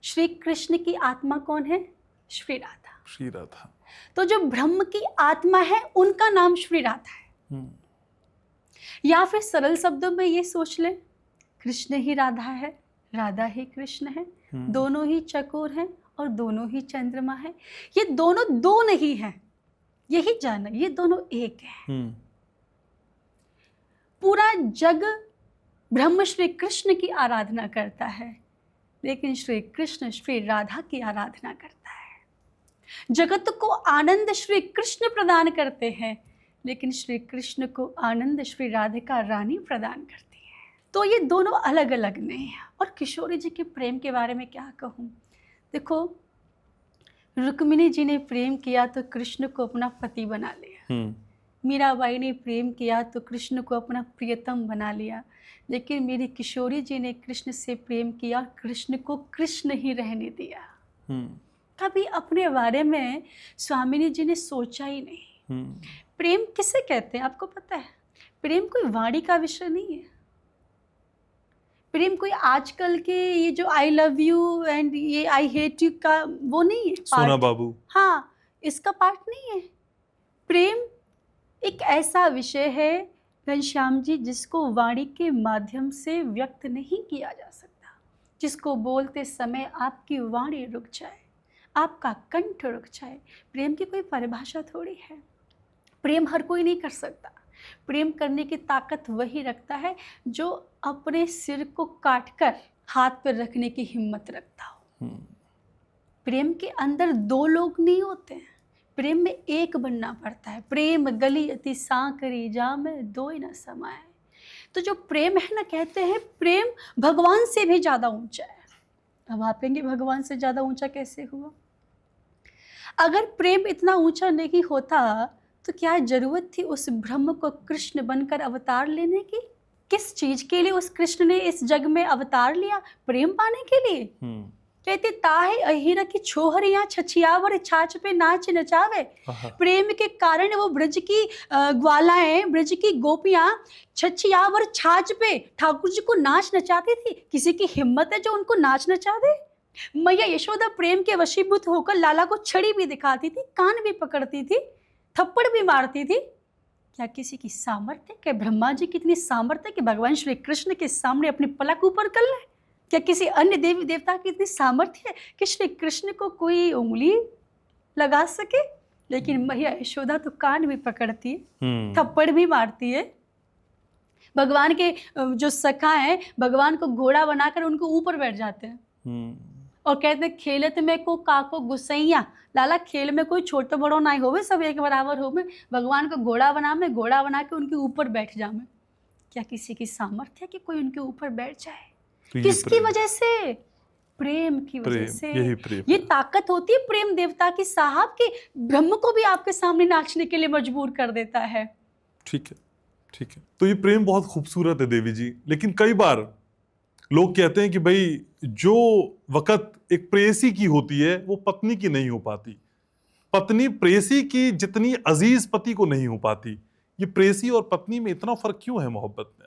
S1: श्री कृष्ण की आत्मा कौन है? श्री राधा।
S2: श्री राधा।
S1: तो जो ब्रह्म की आत्मा है उनका नाम श्री राधा है। या फिर सरल शब्दों में ये सोच ले, कृष्ण ही राधा है, राधा ही कृष्ण है, दोनों ही चकोर हैं और दोनों ही चंद्रमा है। ये दोनों दो नहीं है, यही जाना, ये दोनों एक है। पूरा जग ब्रह्म श्री कृष्ण की आराधना करता है, लेकिन श्री कृष्ण श्री राधा की आराधना करता है। जगत को आनंद श्री कृष्ण प्रदान करते हैं, लेकिन श्री कृष्ण को आनंद श्री राधिका रानी प्रदान करती है। तो ये दोनों अलग अलग नहीं है। और किशोरी जी के प्रेम के बारे में क्या कहूँ। देखो, रुक्मिणी जी ने प्रेम किया तो कृष्ण को अपना पति बना लिया। मीराबाई ने प्रेम किया तो कृष्ण को अपना प्रियतम बना लिया। लेकिन मेरी किशोरी जी ने कृष्ण से प्रेम किया, कृष्ण को कृष्ण ही रहने दिया। कभी अपने बारे में स्वामिनी जी ने सोचा ही नहीं। प्रेम किसे कहते हैं आपको पता है? प्रेम कोई वाणी का विषय नहीं है। प्रेम कोई आजकल के ये जो आई लव यू एंड ये आई हेट यू का वो नहीं है,
S2: सोना बाबू,
S1: हाँ, इसका पार्ट नहीं है। प्रेम एक ऐसा विषय है घनश्याम जी, जिसको वाणी के माध्यम से व्यक्त नहीं किया जा सकता, जिसको बोलते समय आपकी वाणी रुक जाए, आपका कंठ रुक जाए। प्रेम की कोई परिभाषा थोड़ी है। प्रेम हर कोई नहीं कर सकता। प्रेम करने की ताकत वही रखता है जो अपने सिर को काटकर हाथ पर रखने की हिम्मत रखता हो। प्रेम के अंदर दो लोग नहीं होते हैं, प्रेम में एक बनना पड़ता है। प्रेम गली अति सांकरी जामे दो न समाए। तो जो प्रेम है ना, कहते हैं प्रेम भगवान से भी ज़्यादा ऊंचा है। अब आप कहेंगे भगवान से ज़्यादा ऊंचा कैसे हुआ? अगर प्रेम इतना ऊंचा नहीं होता तो क्या जरूरत थी उस ब्रह्म को कृष्ण बनकर अवतार लेने की? किस चीज के लिए उस कृष्ण ने इस जग में अवतार लिया? प्रेम पाने के लिए। कहते ताहे अहिरा की छोहरियां छछियावर छाछ पे नाच नचावे। प्रेम के कारण वो ब्रज की ग्वालाएं, ब्रज की गोपियां छछियावर छाछ पे ठाकुर जी को नाच नचाती थी। किसी की हिम्मत है जो उनको नाच नचा दे? मैया यशोदा प्रेम के वशीभूत होकर लाला को छड़ी भी दिखाती थी, कान भी पकड़ती थी, थप्पड़ भी मारती थी। क्या किसी की सामर्थ्य, क्या ब्रह्मा जी की इतनी सामर्थ्य कि भगवान श्री कृष्ण के सामने अपनी पलक ऊपर कर ले? क्या किसी अन्य देवी देवता की इतनी सामर्थ्य है कि श्री कृष्ण को कोई उंगली लगा सके? लेकिन मैया यशोदा तो कान भी पकड़ती है, थप्पड़ भी मारती है। भगवान के जो सखा हैं भगवान को घोड़ा बनाकर उनको ऊपर बैठ जाते हैं और कहते हैं खेलत में को काको गुसैया, लाला खेल में कोई छोटो बड़ो ना होवे, सब एक बराबर होवे। भगवान को घोड़ा बना के उनके ऊपर बैठ जावे। क्या किसी की सामर्थ्य है कि कोई उनके ऊपर बैठ जाए?
S2: तो
S1: किसकी वजह से? प्रेम की वजह से।
S2: यही प्रेम
S1: ये ताकत होती है प्रेम देवता की साहब, कि ब्रह्म को भी आपके सामने नाचने के लिए मजबूर कर देता है।
S2: ठीक है, ठीक है। तो ये प्रेम बहुत खूबसूरत है देवी जी, लेकिन कई बार लोग कहते हैं कि भाई जो वक़्त एक प्रेयसी की होती है वो पत्नी की नहीं हो पाती, पत्नी प्रेयसी की जितनी अजीज पति को नहीं हो पाती। ये प्रेयसी और पत्नी में इतना फर्क क्यों है मोहब्बत में?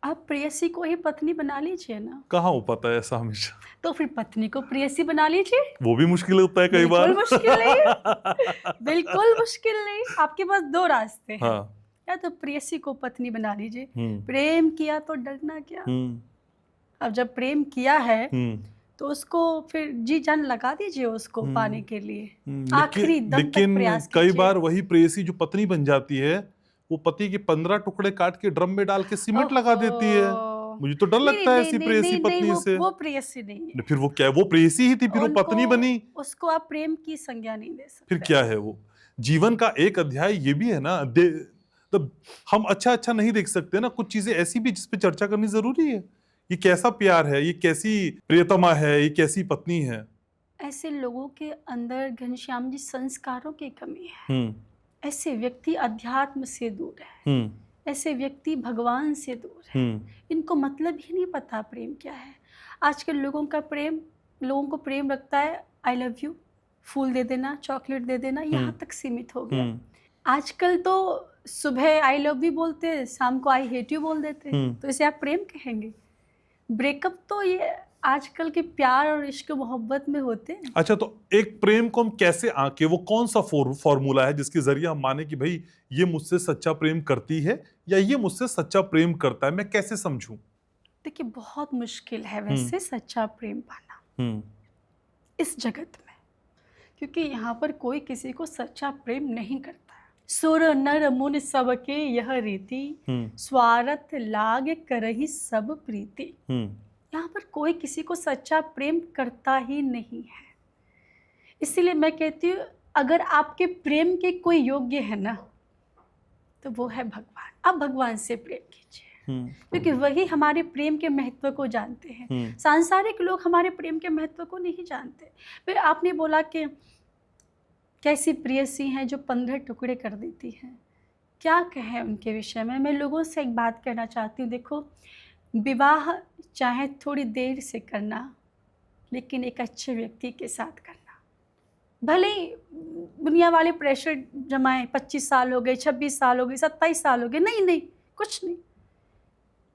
S1: आप प्रेयसी को ही पत्नी बना लीजिए ना।
S2: कहाँ हो पाता है ऐसा हमेशा?
S1: तो फिर पत्नी को प्रेयसी बना लीजिए।
S2: वो भी मुश्किल होता है कई बार।
S1: बिल्कुल मुश्किल नहीं, बिल्कुल मुश्किल नहीं। आपके पास दो रास्ते हैं।
S2: हाँ।
S1: या तो प्रेयसी को पत्नी बना लीजिए, प्रेम किया तो डरना क्या। अब जब प्रेम किया है तो उसको फिर जी जान लगा दीजिए उसको पाने के लिए, आखिरी दम तक प्रयास कीजिए।
S2: कई बार वही प्रेयसी जो पत्नी बन जाती है वो पति के 15 टुकड़े काट के ड्रम में डाल के सीमेंट लगा देती है। मुझे तो डर लगता है ऐसी प्रेयसी पत्नी से।
S1: वो प्रेयसी नहीं है।
S2: फिर वो क्या है? वो प्रेयसी ही थी, फिर वो पत्नी बनी।
S1: उसको आप प्रेम की संज्ञा नहीं दे सकते।
S2: फिर क्या है वो? जीवन का एक अध्याय ये भी है ना, तब हम अच्छा नहीं देख सकते ना, कुछ चीजें ऐसी भी जिस पे चर्चा करनी जरूरी है। ये कैसा प्यार है, ये कैसी प्रियतमा है, ये कैसी पत्नी है।
S1: ऐसे लोगों के अंदर घनश्याम जी संस्कारों की कमी है। ऐसे व्यक्ति अध्यात्म से दूर है, ऐसे व्यक्ति भगवान से दूर है। इनको मतलब ही नहीं पता प्रेम क्या है। आजकल लोगों को प्रेम रखता है आई लव यू, फूल दे देना, चॉकलेट दे देना, यहाँ तक सीमित हो गया। आजकल तो सुबह आई लव यू बोलते हैं, शाम को आई हेट यू बोल देते हैं। तो इसे आप प्रेम कहेंगे? ब्रेकअप तो ये आजकल के प्यार और इश्क मोहब्बत में होते हैं।
S2: अच्छा, तो एक प्रेम को हम कैसे आंके, वो कौन सा फॉर्मूला है जिसके जरिए हम माने कि भाई ये मुझसे सच्चा प्रेम करती है या ये मुझसे सच्चा प्रेम करता है? मैं कैसे समझूं?
S1: देखिए बहुत मुश्किल है वैसे सच्चा प्रेम पाना इस जगत में, क्योंकि यहाँ पर कोई किसी को सच्चा प्रेम नहीं करता। सुर नर मुनि सबके यह रीति, स्वार्थ लाग करहि सब प्रीति। यहाँ पर कोई किसी को सच्चा प्रेम करता ही नहीं है। इसीलिए मैं कहती हूँ अगर आपके प्रेम के कोई योग्य है ना तो वो है भगवान। आप भगवान से प्रेम कीजिए, क्योंकि वही हमारे प्रेम के महत्व को जानते हैं। सांसारिक लोग हमारे प्रेम के महत्व को नहीं जानते। फिर आपने बोला कि कैसी प्रेयसी हैं जो 15 टुकड़े कर देती हैं, क्या कहें उनके विषय में। मैं लोगों से एक बात कहना चाहती हूँ, देखो विवाह चाहे थोड़ी देर से करना, लेकिन एक अच्छे व्यक्ति के साथ करना। भले ही दुनिया वाले प्रेशर जमाएं, 25 साल हो गए, 26 साल हो गए, 27 साल हो गए, नहीं कुछ नहीं।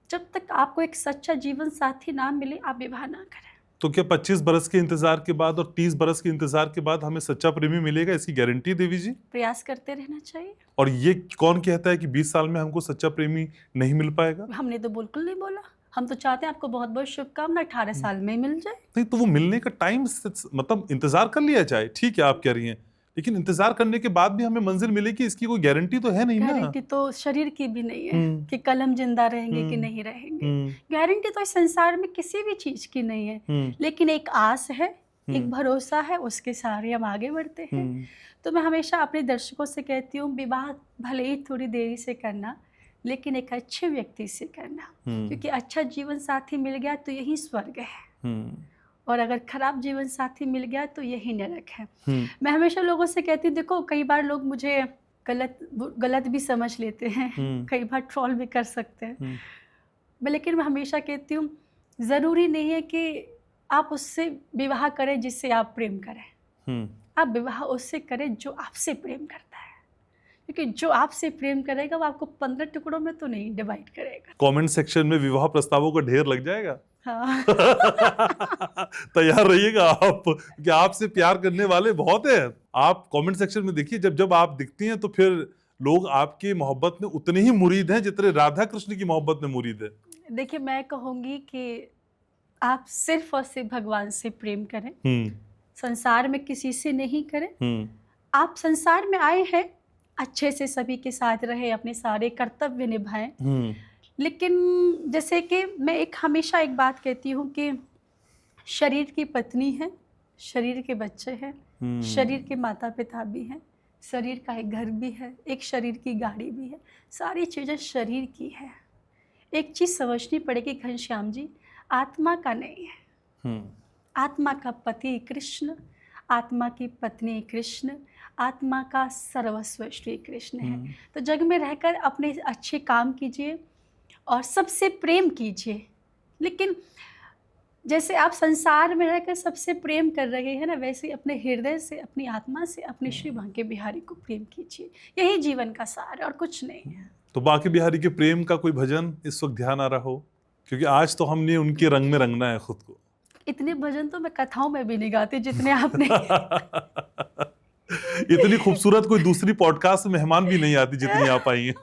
S1: जब तक आपको एक सच्चा जीवन साथी ना मिले आप विवाह ना करें।
S2: तो क्या 25 बरस के इंतजार के बाद और 30 बरस के इंतजार के बाद हमें सच्चा प्रेमी मिलेगा, इसकी गारंटी देवी जी?
S1: प्रयास करते रहना चाहिए।
S2: और ये कौन कहता है कि 20 साल में हमको सच्चा प्रेमी नहीं मिल पाएगा?
S1: हमने तो बिल्कुल नहीं बोला। हम तो चाहते हैं आपको बहुत बहुत शुभकामना, 18 साल में मिल जाए।
S2: नहीं तो वो मिलने का टाइम मतलब इंतजार कर लिया जाए, ठीक है आप कह रही हैं, लेकिन इंतजार करने के बाद भी हमें मंजिल मिलेगी इसकी कोई गारंटी तो है नहीं ना।
S1: गारंटी तो शरीर की भी नहीं है कि कल हम जिंदा रहेंगे कि नहीं रहेंगे। गारंटी तो इस संसार में किसी भी चीज की नहीं है, लेकिन एक आस है, एक भरोसा है, उसके सहारे हम आगे बढ़ते हैं। तो मैं हमेशा अपने दर्शकों से कहती हूँ विवाह भले ही थोड़ी देरी से करना, लेकिन एक अच्छे व्यक्ति से करना, क्योंकि अच्छा जीवन साथी मिल गया तो यही स्वर्ग है, और अगर खराब जीवन साथी मिल गया तो यही नरक है। मैं हमेशा लोगों से कहती हूँ, देखो कई बार लोग मुझे गलत भी समझ लेते हैं, कई बार ट्रोल भी कर सकते हैं, लेकिन मैं हमेशा कहती हूँ ज़रूरी नहीं है कि आप उससे विवाह करें जिससे आप प्रेम करें। आप विवाह उससे करें जो आपसे प्रेम करता है, क्योंकि जो आपसे प्रेम करेगा वो आपको 15 टुकड़ों में तो नहीं डिवाइड करेगा।
S2: कमेंट सेक्शन में विवाह प्रस्तावों का ढेर लग जाएगा।
S1: हाँ।
S2: तैयार रहिएगा आप, कि आपसे प्यार करने वाले बहुत हैं। आप कमेंट सेक्शन में देखिए, जब आप दिखती हैं तो फिर लोग आपकी मोहब्बत में उतने ही मुरीद हैं जितने राधा कृष्ण की मोहब्बत में मुरीद है।
S1: देखिए, मैं कहूँगी कि आप सिर्फ और सिर्फ भगवान से प्रेम करें, संसार में किसी से नहीं करें। आप संसार में आए हैं, अच्छे से सभी के साथ रहे, अपने सारे कर्तव्य निभाएं। लेकिन जैसे कि मैं हमेशा एक बात कहती हूँ कि शरीर की पत्नी है, शरीर के बच्चे हैं, शरीर के माता पिता भी हैं, शरीर का एक घर भी है, एक शरीर की गाड़ी भी है, सारी चीज़ें शरीर की है। एक चीज़ समझनी पड़ेगी घनश्याम जी, आत्मा का नहीं है। आत्मा का पति कृष्ण, आत्मा की पत्नी कृष्ण, आत्मा का सर्वस्व श्री कृष्ण है। तो जग में रहकर अपने अच्छे काम कीजिए और सबसे प्रेम कीजिए। लेकिन जैसे आप संसार में रहकर सबसे प्रेम कर रहे हैं ना, वैसे अपने हृदय से, अपनी आत्मा से अपने श्री बांके बिहारी को प्रेम कीजिए। यही जीवन का सार है और कुछ नहीं है।
S2: तो बांके बिहारी के प्रेम का कोई भजन इस वक्त ध्यान आ रहा हो? क्योंकि आज तो हमने उनके रंग में रंगना है खुद को।
S1: इतने भजन तो मैं कथाओं में भी नहीं गाती जितने आपने
S2: इतनी खूबसूरत कोई दूसरी पॉडकास्ट में मेहमान भी नहीं आती जितनी आप आई हैं।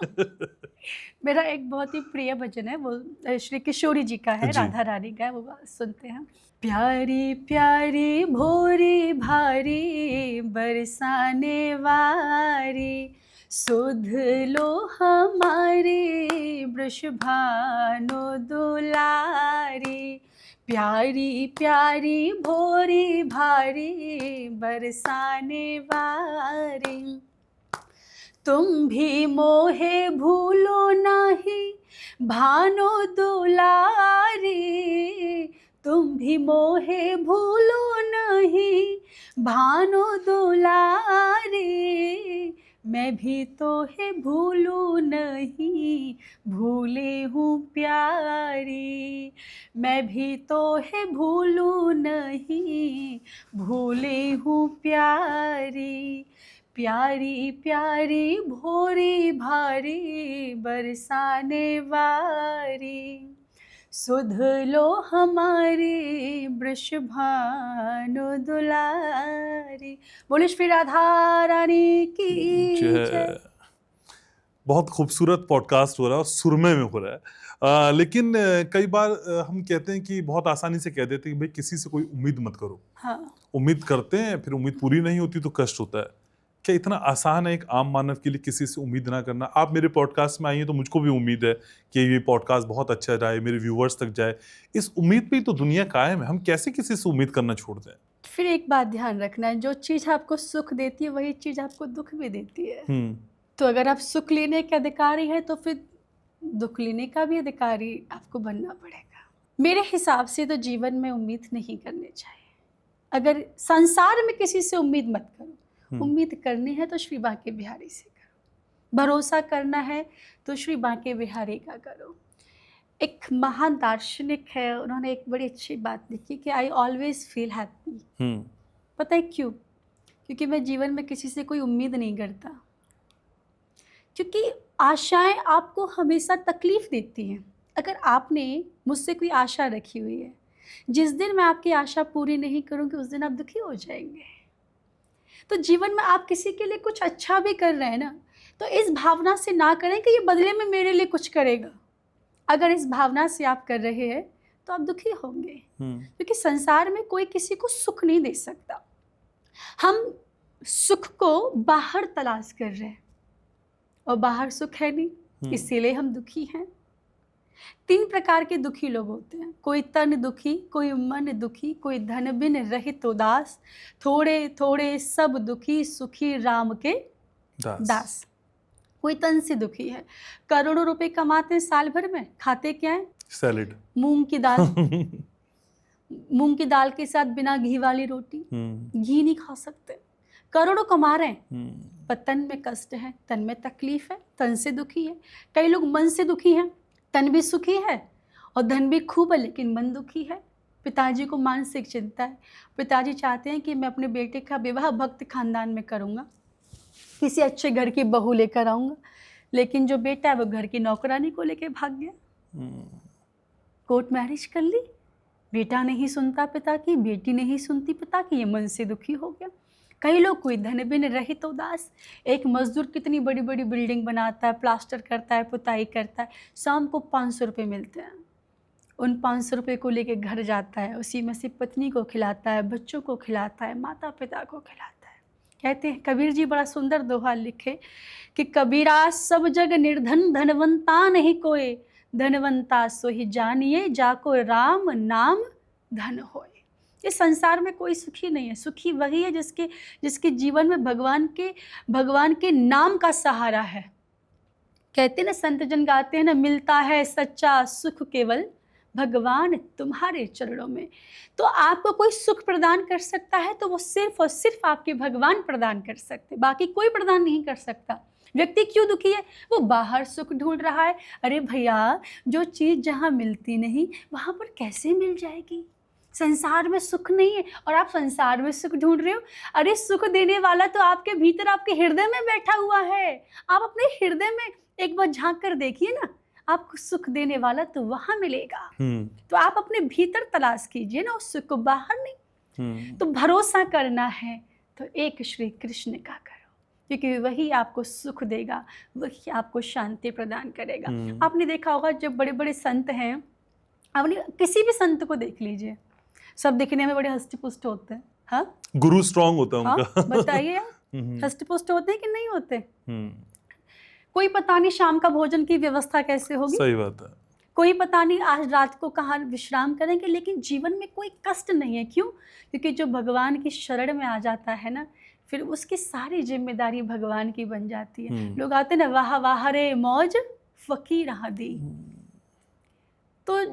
S1: मेरा एक बहुत ही प्रिय भजन है, वो श्री किशोरी जी का है, राधा रानी का है, वो सुनते हैं। प्यारी प्यारी भोरी भारी बरसाने वारी, सुध लो हमारी वृषभानु दुलारी। प्यारी प्यारी भोरी भारी बरसाने वारी, तुम भी मोहे भूलो नाही भानो दुलारी। तुम भी मोहे भूलो नहीं भानो दुलारी, मैं भी तो है भूलू नहीं भूले हूँ प्यारी। मैं भी तो है भूलू नहीं भूले हूँ प्यारी। प्यारी प्यारी भोरी भारी बरसाने वारी, सुध लो हमारी वृषभानु दुलारी। बोले श्री राधा रानी की जय।
S2: बहुत खूबसूरत पॉडकास्ट हो रहा है और सुरमे में हो रहा है। लेकिन कई बार हम कहते हैं कि बहुत आसानी से कह देते हैं कि भाई किसी से कोई उम्मीद मत करो।
S1: हाँ।
S2: उम्मीद करते हैं, फिर उम्मीद पूरी नहीं होती तो कष्ट होता है। क्या इतना आसान है एक आम मानव के लिए किसी से उम्मीद ना करना? आप मेरे पॉडकास्ट में आई हैं तो मुझको भी उम्मीद है कि ये पॉडकास्ट बहुत अच्छा जाए, मेरे व्यूअर्स तक जाए। इस उम्मीद पे ही तो दुनिया कायम है। हम कैसे किसी से उम्मीद करना छोड़ दें?
S1: फिर एक बात ध्यान रखना है, जो चीज़ आपको सुख देती है वही चीज़ आपको दुख भी देती है। तो अगर आप सुख लेने के अधिकारी हैं तो फिर दुख लेने का भी अधिकारी आपको बनना पड़ेगा। मेरे हिसाब से तो जीवन में उम्मीद नहीं करनी चाहिए। अगर संसार में किसी से उम्मीद मत करो। उम्मीद करनी है तो श्री बांके बिहारी से करो। भरोसा करना है तो श्री बांके बिहारी का करो। एक महान दार्शनिक है, उन्होंने एक बड़ी अच्छी बात लिखी कि आई ऑलवेज फील हैप्पी। पता है क्यों? क्योंकि मैं जीवन में किसी से कोई उम्मीद नहीं करता। क्योंकि आशाएं आपको हमेशा तकलीफ देती हैं। अगर आपने मुझसे कोई आशा रखी हुई है, जिस दिन मैं आपकी आशा पूरी नहीं करूँगी उस दिन आप दुखी हो जाएंगे। तो जीवन में आप किसी के लिए कुछ अच्छा भी कर रहे हैं ना, तो इस भावना से ना करें कि ये बदले में मेरे लिए कुछ करेगा। अगर इस भावना से आप कर रहे हैं तो आप दुखी होंगे। क्योंकि संसार में कोई किसी को सुख नहीं दे सकता। हम सुख को बाहर तलाश कर रहे हैं और बाहर सुख है नहीं, इसीलिए हम दुखी हैं। 3 प्रकार के दुखी लोग होते हैं। कोई तन दुखी, कोई मन दुखी, कोई धन बिन रहित उदास, थोड़े थोड़े सब दुखी, सुखी राम के दास। कोई तन से दुखी है, करोड़ों रुपए कमाते हैं साल भर में, खाते क्या है? सैलेड, मूंग की दाल। मूंग की दाल के साथ बिना घी वाली रोटी, घी नहीं खा सकते। करोड़ों कमा रहे हैं पर तन में कष्ट है, तन में तकलीफ है, तन से दुखी है। कई लोग मन से दुखी हैं, तन भी सुखी है और धन भी खूब है लेकिन मन दुखी है। पिताजी को मानसिक चिंता है। पिताजी चाहते हैं कि मैं अपने बेटे का विवाह भक्त खानदान में करूँगा, किसी अच्छे घर की बहू लेकर आऊँगा, लेकिन जो बेटा है वो घर की नौकरानी को लेकर भाग गया। कोर्ट मैरिज कर ली, बेटा नहीं सुनता पिता की, बेटी नहीं सुनती पिता की, ये मन से दुखी हो गया। कई लोग कोई धन बिन रहित उदास। एक मजदूर कितनी बड़ी बड़ी बिल्डिंग बनाता है, प्लास्टर करता है, पुताई करता है, शाम को 500 रुपये मिलते हैं। उन 500 रुपये को लेके घर जाता है, उसी में से पत्नी को खिलाता है, बच्चों को खिलाता है, माता पिता को खिलाता है। कहते हैं, कबीर जी बड़ा सुंदर दोहा लिखे कि कबीरा सब जग निर्धन धनवंता नहीं कोई, धनवंता सो ही जानिए जाको राम नाम धन होए। इस संसार में कोई सुखी नहीं है, सुखी वही है जिसके जीवन में भगवान के नाम का सहारा है। कहते ना, संत जन गाते हैं ना, मिलता है सच्चा सुख केवल भगवान तुम्हारे चरणों में। तो आपको कोई सुख प्रदान कर सकता है तो वो सिर्फ और सिर्फ आपके भगवान प्रदान कर सकते, बाकी कोई प्रदान नहीं कर सकता। व्यक्ति क्यों दुखी है? वो बाहर सुख ढूंढ रहा है। अरे भैया, जो चीज़ जहाँ मिलती नहीं वहाँ पर कैसे मिल जाएगी? संसार में सुख नहीं है और आप संसार में सुख ढूंढ रहे हो। अरे सुख देने वाला तो आपके भीतर, आपके हृदय में बैठा हुआ है। आप अपने हृदय में एक बार झांक कर देखिए ना, आपको सुख देने वाला तो वहां मिलेगा। तो आप अपने भीतर तलाश कीजिए ना उस सुख को, बाहर नहीं। तो भरोसा करना है तो एक श्री कृष्ण का करो, क्योंकि वही आपको सुख देगा, वही आपको शांति प्रदान करेगा। आपने देखा होगा, जब बड़े बड़े संत हैं, आपने किसी भी संत को देख लीजिए, सब दिखने में बड़े हष्ट पुष्ट होते हैं। हाँ,
S2: गुरु स्ट्रांग होता है उनका।
S1: हाँ, बताइए हष्ट पुष्ट होते हैं कि नहीं होते? कोई पता नहीं शाम का भोजन की व्यवस्था कैसे होगी,
S2: सही बात है।
S1: कोई पता नहीं आज रात को कहाँ विश्राम करेंगे, लेकिन जीवन में कोई कष्ट नहीं है। क्यों? क्योंकि जो भगवान की शरण में आ जाता है ना, फिर उसकी सारी जिम्मेदारी भगवान की बन जाती है। लोग आते ना, वाह वाह रे मौज फकीर दी। तो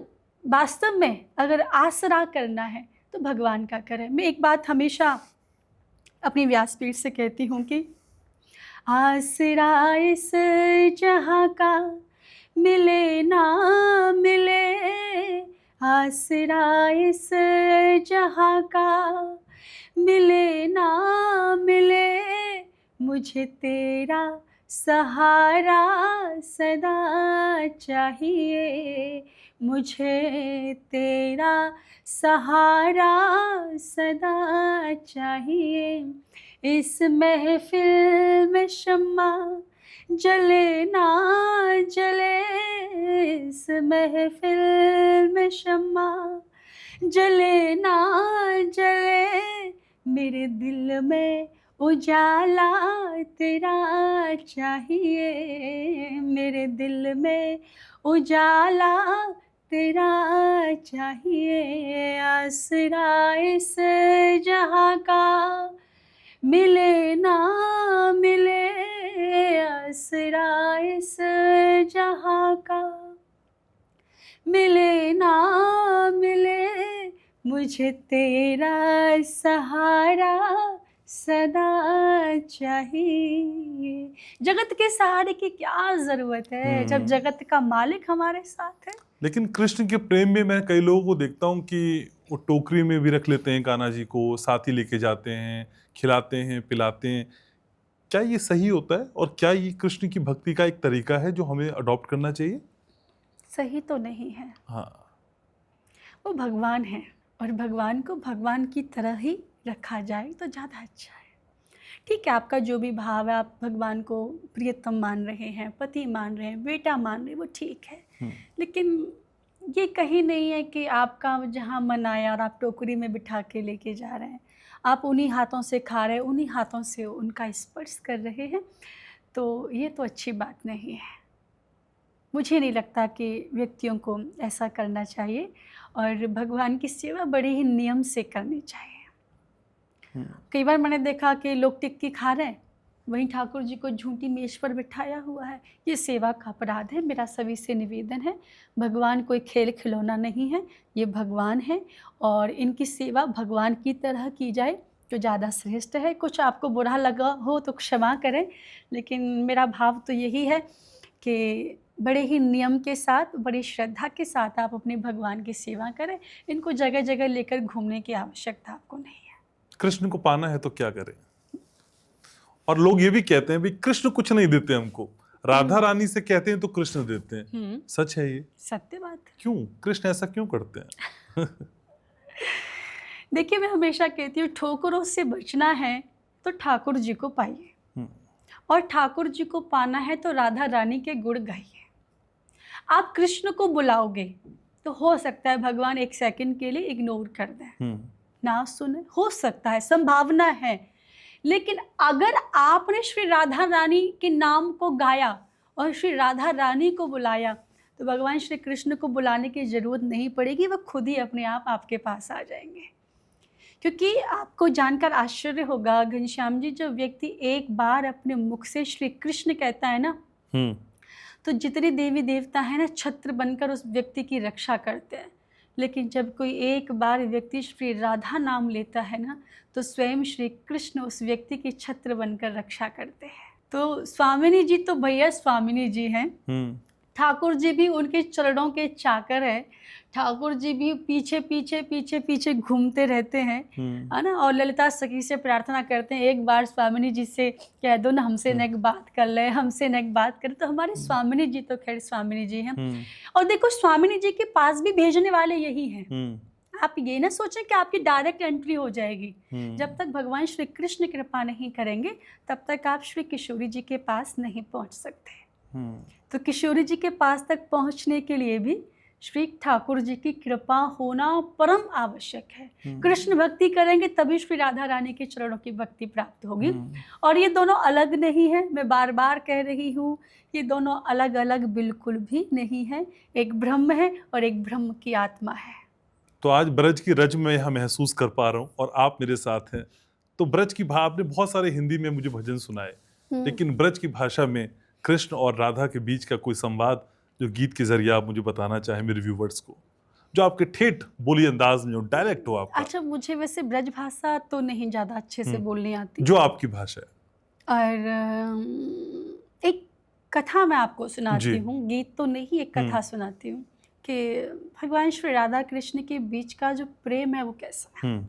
S1: वास्तव में अगर आसरा करना है तो भगवान का करें। मैं एक बात हमेशा अपनी व्यासपीठ से कहती हूँ कि आसरा इस जहाँ का मिले ना मिले, आसरा इस जहाँ का मिले ना मिले, मुझे तेरा सहारा सदा चाहिए, मुझे तेरा सहारा सदा चाहिए। इस महफिल में शम्मा जले ना जले, इस महफिल में शम्मा जले ना जले, मेरे दिल में उजाला तेरा चाहिए, मेरे दिल में उजाला तेरा चाहिए। आसरा इस जहाँ का मिले ना मिले, आसरा इस जहाँ का मिले ना मिले, मुझे तेरा सहारा सदा चाहिए। जगत के सहारे की क्या जरूरत है जब जगत का मालिक हमारे साथ है।
S2: लेकिन कृष्ण के प्रेम में मैं कई लोगों को देखता हूँ कि वो टोकरी में भी रख लेते हैं कान्हा जी को, साथ ही लेके जाते हैं, खिलाते हैं, पिलाते हैं। क्या ये सही होता है और क्या ये कृष्ण की भक्ति का एक तरीका है जो हमें अडॉप्ट करना चाहिए?
S1: सही तो नहीं है।
S2: हाँ,
S1: वो भगवान है और भगवान को भगवान की तरह ही रखा जाए तो ज़्यादा अच्छा है। ठीक है, आपका जो भी भाव है, आप भगवान को प्रियतम मान रहे हैं, पति मान रहे हैं, बेटा मान रहे हैं, वो ठीक है। लेकिन ये कहीं नहीं है कि आपका जहाँ मन आया और आप टोकरी में बिठा के लेके जा रहे हैं, आप उन्हीं हाथों से खा रहे हैं, उन्हीं हाथों से उनका स्पर्श कर रहे हैं, तो ये तो अच्छी बात नहीं है। मुझे नहीं लगता कि व्यक्तियों को ऐसा करना चाहिए और भगवान की सेवा बड़े ही नियम से करनी चाहिए। कई बार मैंने देखा कि लोग टिक्की खा रहे हैं, वहीं ठाकुर जी को झूठी मेज पर बिठाया हुआ है। ये सेवा का अपराध है। मेरा सभी से निवेदन है, भगवान कोई खेल खिलौना नहीं है, ये भगवान है और इनकी सेवा भगवान की तरह की जाए तो ज़्यादा श्रेष्ठ है। कुछ आपको बुरा लगा हो तो क्षमा करें, लेकिन मेरा भाव तो यही है कि बड़े ही नियम के साथ, बड़ी श्रद्धा के साथ आप अपने भगवान की सेवा करें। इनको जगह जगह लेकर घूमने की आवश्यकता आपको नहीं है। कृष्ण
S2: को पाना है तो क्या करें? और लोग ये भी कहते हैं भी कृष्ण कुछ नहीं देते हमको, राधा रानी से कहते हैं तो कृष्ण देते हैं। सच है ये?
S1: सत्य बात है।
S2: क्यों कृष्ण ऐसा क्यों करते हैं?
S1: देखिए, मैं हमेशा कहती हूँ ठोकरों से बचना है तो ठाकुर जी को पाइए,
S2: हम्म,
S1: और ठाकुर जी को पाना है तो राधा रानी के गुण गाइए। आप कृष्ण को बुलाओगे तो हो सकता है भगवान एक सेकंड के लिए इग्नोर कर दें,
S2: हम्म,
S1: ना सुने, हो सकता है, संभावना है। लेकिन अगर आपने श्री राधा रानी के नाम को गाया और श्री राधा रानी को बुलाया तो भगवान श्री कृष्ण को बुलाने की जरूरत नहीं पड़ेगी, वह खुद ही अपने आप आपके पास आ जाएंगे। क्योंकि आपको जानकर आश्चर्य होगा घनश्याम जी, जब व्यक्ति एक बार अपने मुख से श्री कृष्ण कहता है ना,
S2: हम्म,
S1: तो जितने देवी देवता हैं ना छत्र बनकर उस व्यक्ति की रक्षा करते हैं। लेकिन जब कोई एक बार व्यक्ति श्री राधा नाम लेता है ना, तो स्वयं श्री कृष्ण उस व्यक्ति की छत्र बनकर रक्षा करते हैं। तो स्वामिनी जी तो भैया स्वामिनी जी हैं, ठाकुर जी भी उनके चरणों के चाकर हैं। ठाकुर जी भी पीछे पीछे पीछे पीछे घूमते रहते हैं, है ना, और ललिता सखी से प्रार्थना करते हैं, एक बार स्वामिनी जी से कह दो ना, हमसे न एक बात कर ले, हमसे न एक बात करे। तो हमारे स्वामिनी जी तो खैर स्वामिनी जी हैं। और देखो स्वामिनी जी के पास भी भेजने वाले यही हैं। आप ये ना सोचें कि आपकी डायरेक्ट एंट्री हो जाएगी। जब तक भगवान श्री कृष्ण कृपा नहीं करेंगे तब तक आप श्री किशोरी जी के पास नहीं पहुंच सकते। तो किशोरी जी के पास तक पहुंचने के लिए भी श्री ठाकुर जी की कृपा होना परम आवश्यक है। कृष्ण भक्ति करेंगे तभी श्री राधा रानी के चरणों की भक्ति प्राप्त होगी। और ये दोनों अलग नहीं है, मैं बार बार कह रही हूँ, ये दोनों अलग अलग बिल्कुल भी नहीं है। एक ब्रह्म है और एक ब्रह्म की आत्मा है।
S2: तो आज ब्रज की रज में यह महसूस कर पा रहा हूँ और आप मेरे साथ हैं। तो ब्रज की आपने बहुत सारे हिंदी में मुझे भजन सुनाए, लेकिन ब्रज की भाषा में कृष्ण और राधा के बीच का कोई संवाद जो गीत के जरिए आप मुझे बताना चाहें मेरे व्यूवर्स को, जो आपके ठेठ बोली अंदाज में हो, डायरेक्ट हो आपका।
S1: अच्छा, मुझे वैसे ब्रज भाषा तो नहीं ज़्यादा अच्छे से बोलनी आती,
S2: जो आपकी भाषा है।
S1: और एक कथा मैं आपको सुनाती हूँ, गीत तो नहीं, एक कथा सुनाती हूँ कि भगवान श्री राधा कृष्ण के बीच का जो प्रेम है वो कैसा है।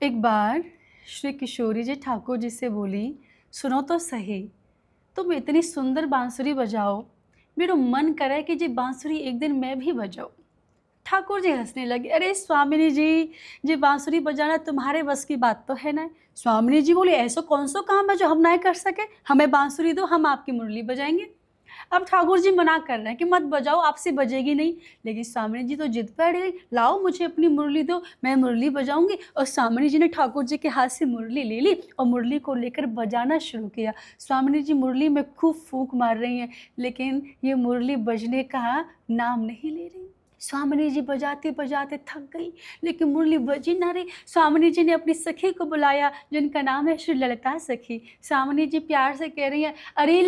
S1: एक बार श्री किशोरी जी ठाकुर जी से बोली, सुनो तो सही, तुम इतनी सुंदर बांसुरी बजाओ, मेरा मन करे कि जी बांसुरी एक दिन मैं भी बजाऊं। ठाकुर जी हंसने लगे, अरे स्वामिनी जी बांसुरी बजाना तुम्हारे बस की बात तो है ना। स्वामिनी जी बोले, ऐसा कौन सा काम है जो हम ना कर सके, हमें बांसुरी दो, हम आपकी मुरली बजाएंगे। अब ठाकुर जी मना कर रहे हैं कि मत बजाओ, आपसे बजेगी नहीं। लेकिन स्वामिनी जी तो जिद पर अड़े, लाओ मुझे अपनी मुरली दो, मैं मुरली बजाऊंगी। और स्वामिनी जी ने ठाकुर जी के हाथ से मुरली ले ली और मुरली को लेकर बजाना शुरू किया। स्वामिनी जी मुरली में खूब फूंक मार रही हैं, लेकिन ये मुरली बजने का नाम नहीं ले रही। स्वामिनी जी बजाते बजाते थक गई, लेकिन मुरली बजी ना रही। स्वामिनी जी ने अपनी सखी को बुलाया, जिनका नाम है श्री ललिता सखी। स्वामिनी जी प्यार से कह रही हैं, अरे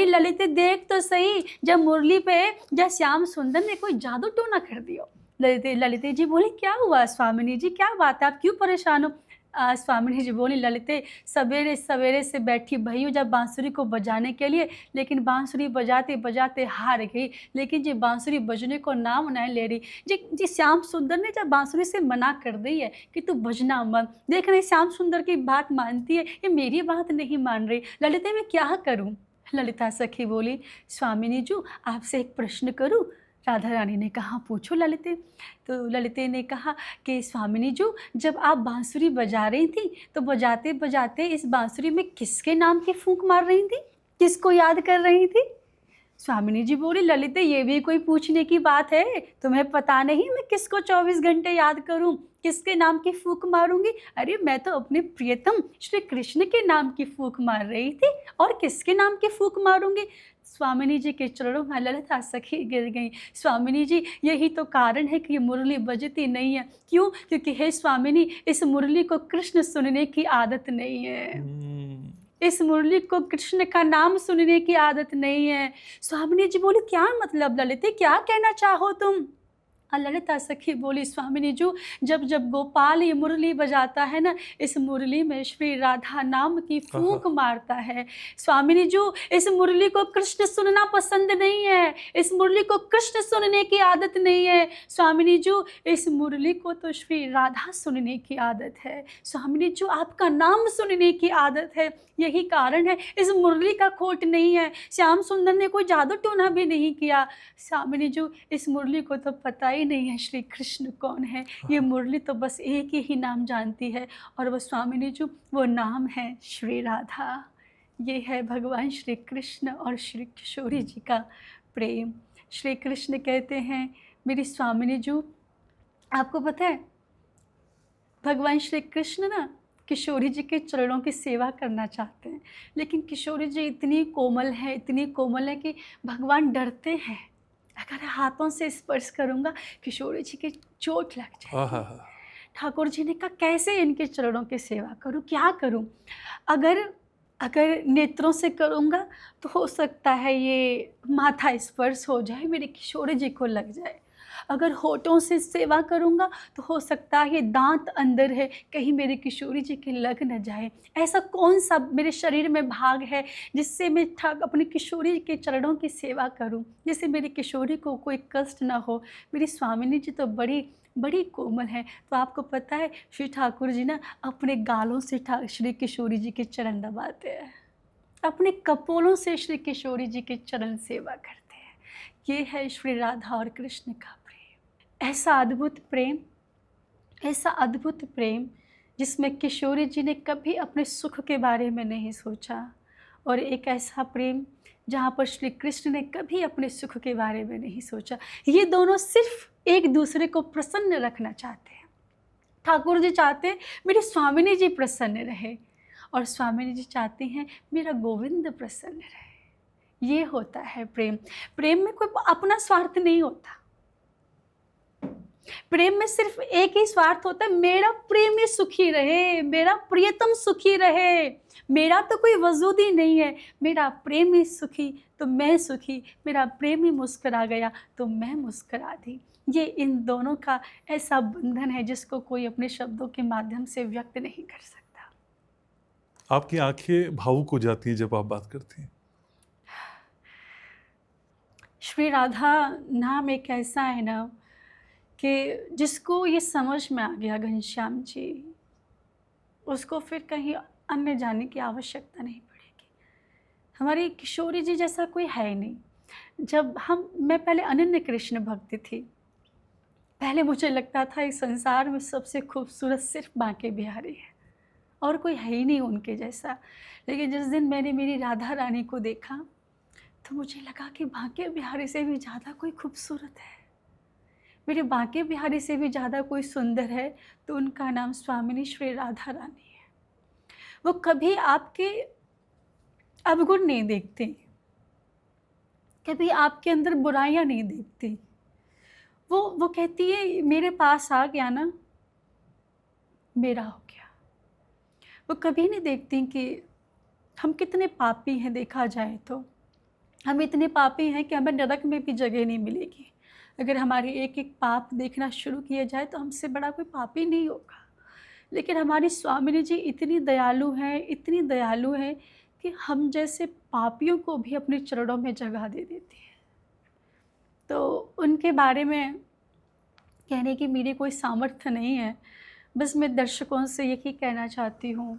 S1: ललिते देख तो सही, जब मुरली पे जब श्याम सुंदर ने कोई जादू टोना कर दिया। ललिते जी बोली, क्या हुआ स्वामिनी जी, क्या बात है, आप क्यों परेशान हो। स्वामिनी जी बोली, ललिते सवेरे सवेरे से बैठी भई हूँ जब बांसुरी को बजाने के लिए, लेकिन बांसुरी बजाते बजाते हार गई। लेकिन जी बांसुरी बजने को नाम नहीं ले रही। जी श्याम सुंदर ने जब बांसुरी से मना कर दी है कि तू बजना मत, देख रहे श्याम सुंदर की बात मानती है, ये मेरी बात नहीं मान रही। ललिते मैं क्या करूँ। ललिता सखी बोली, स्वामिनी जी आपसे एक प्रश्न करूँ। राधा रानी ने कहा, पूछो ललिते। तो ललिते ने कहा कि स्वामिनी जी जब आप बांसुरी बजा रही थी तो बजाते बजाते इस बांसुरी में किसके नाम की फूंक मार रही थी, किसको याद कर रही थी। स्वामिनी जी बोली, ललिते ये भी कोई पूछने की बात है, तुम्हें पता नहीं मैं किसको 24 घंटे याद करूं, किसके नाम की फूंक मारूंगी। अरे मैं तो अपने प्रियतम श्री कृष्ण के नाम की फूंक मार रही थी, और किसके नाम की फूंक मारूंगी। स्वामिनी जी के चरणों में ललिता सखी गिर गई। स्वामिनी जी यही तो कारण है कि ये मुरली बजती नहीं है। क्यों? क्योंकि हे स्वामिनी, इस मुरली को कृष्ण सुनने की आदत नहीं है, इस मुरली को कृष्ण का नाम सुनने की आदत नहीं है। स्वामिनी जी बोली, क्या मतलब ललिते, क्या कहना चाहो तुम। ललिता सखी बोली, स्वामिनी जी जब जब गोपाल ये मुरली बजाता है ना, इस मुरली में श्री राधा नाम की फूंक मारता है। स्वामिनी जी इस मुरली को कृष्ण सुनना पसंद नहीं है, इस मुरली को कृष्ण सुनने की आदत नहीं है। स्वामिनी जी इस मुरली को तो श्री राधा सुनने की आदत है। स्वामिनी जी आपका नाम सुनने की आदत है, यही कारण है, इस मुरली का खोट नहीं है। श्याम सुंदर ने कोई जादू टोना भी नहीं किया। स्वामिनी जी इस मुरली को तो पता ही ही नहीं है श्री कृष्ण कौन है। ये मुरली तो बस एक ही नाम जानती है, और वो स्वामिनी जी, वो नाम है श्री राधा। ये है भगवान श्री कृष्ण और श्री किशोरी जी का प्रेम। श्री कृष्ण कहते हैं, मेरी स्वामिनी जी, आपको पता है भगवान श्री कृष्ण ना किशोरी जी के चरणों की सेवा करना चाहते हैं, लेकिन किशोरी जी इतनी कोमल है, इतनी कोमल है कि भगवान डरते हैं, अगर हाथों से स्पर्श करूँगा किशोरी जी की चोट लग जाएगी। ठाकुर जी ने कहा कैसे इनके चरणों की सेवा करूँ, क्या करूँ? अगर नेत्रों से करूँगा तो हो सकता है ये माथा स्पर्श हो जाए, मेरी किशोरी जी को लग जाए। अगर होठों से सेवा करूँगा तो हो सकता है ये दांत अंदर है, कहीं मेरी किशोरी जी के लग न जाए। ऐसा कौन सा मेरे शरीर में भाग है जिससे मैं अपनी किशोरी के चरणों की सेवा करूँ, जिससे मेरी किशोरी को कोई कष्ट ना हो। मेरी स्वामिनी जी तो बड़ी कोमल है। तो आपको पता है श्री ठाकुर जी ना अपने गालों से श्री किशोरी जी के चरण दबाते हैं, अपने कपोलों से श्री किशोरी जी के चरण सेवा करते हैं। ये है श्री राधा और कृष्ण का प्रेम। ऐसा अद्भुत प्रेम जिसमें किशोरी जी ने कभी अपने सुख के बारे में नहीं सोचा, और एक ऐसा प्रेम जहाँ पर श्री कृष्ण ने कभी अपने सुख के बारे में नहीं सोचा। ये दोनों सिर्फ एक दूसरे को प्रसन्न रखना चाहते हैं। ठाकुर जी चाहते हैं मेरी स्वामिनी जी प्रसन्न रहे, और स्वामिनी जी चाहती हैं मेरा गोविंद प्रसन्न रहे। ये होता है प्रेम। प्रेम में कोई अपना स्वार्थ नहीं होता। प्रेम में सिर्फ एक ही स्वार्थ होता है, मेरा प्रेमी सुखी रहे, मेरा प्रियतम सुखी रहे। मेरा तो कोई वजूद ही नहीं है, मेरा प्रेमी सुखी तो मैं सुखी, मेरा प्रेमी मुस्कुरा गया तो मैं मुस्कुरा दी। ये इन दोनों का ऐसा बंधन है जिसको कोई अपने शब्दों के माध्यम से व्यक्त नहीं कर सकता।
S2: आपकी आंखें भावुक हो जाती हैं जब आप बात करती हैं।
S1: श्री राधा नाम एक ऐसा है ना कि जिसको ये समझ में आ गया घनश्याम जी, उसको फिर कहीं अन्य जाने की आवश्यकता नहीं पड़ेगी। हमारी किशोरी जी जैसा कोई है नहीं। मैं पहले अनन्य कृष्ण भक्ति थी। पहले मुझे लगता था इस संसार में सबसे खूबसूरत सिर्फ बांके बिहारी है, और कोई है ही नहीं उनके जैसा। लेकिन जिस दिन मैंने मेरी राधा रानी को देखा तो मुझे लगा कि बांके बिहारी से भी ज़्यादा कोई खूबसूरत है, मेरे बांके बिहारी से भी ज़्यादा कोई सुंदर है, तो उनका नाम स्वामिनी श्री राधा रानी है। वो कभी आपके अवगुण नहीं देखते, कभी आपके अंदर बुराइयां नहीं देखती। वो कहती है मेरे पास आ गया ना, मेरा हो गया। वो कभी नहीं देखती कि हम कितने पापी हैं। देखा जाए तो हम इतने पापी हैं कि हमें नरक में भी जगह नहीं मिलेगी। अगर हमारे एक एक पाप देखना शुरू किया जाए तो हमसे बड़ा कोई पापी नहीं होगा। लेकिन हमारी स्वामिनी जी इतनी दयालु हैं कि हम जैसे पापियों को भी अपने चरणों में जगह दे देती है। तो उनके बारे में कहने की मेरी कोई सामर्थ्य नहीं है। बस मैं दर्शकों से यही कहना चाहती हूँ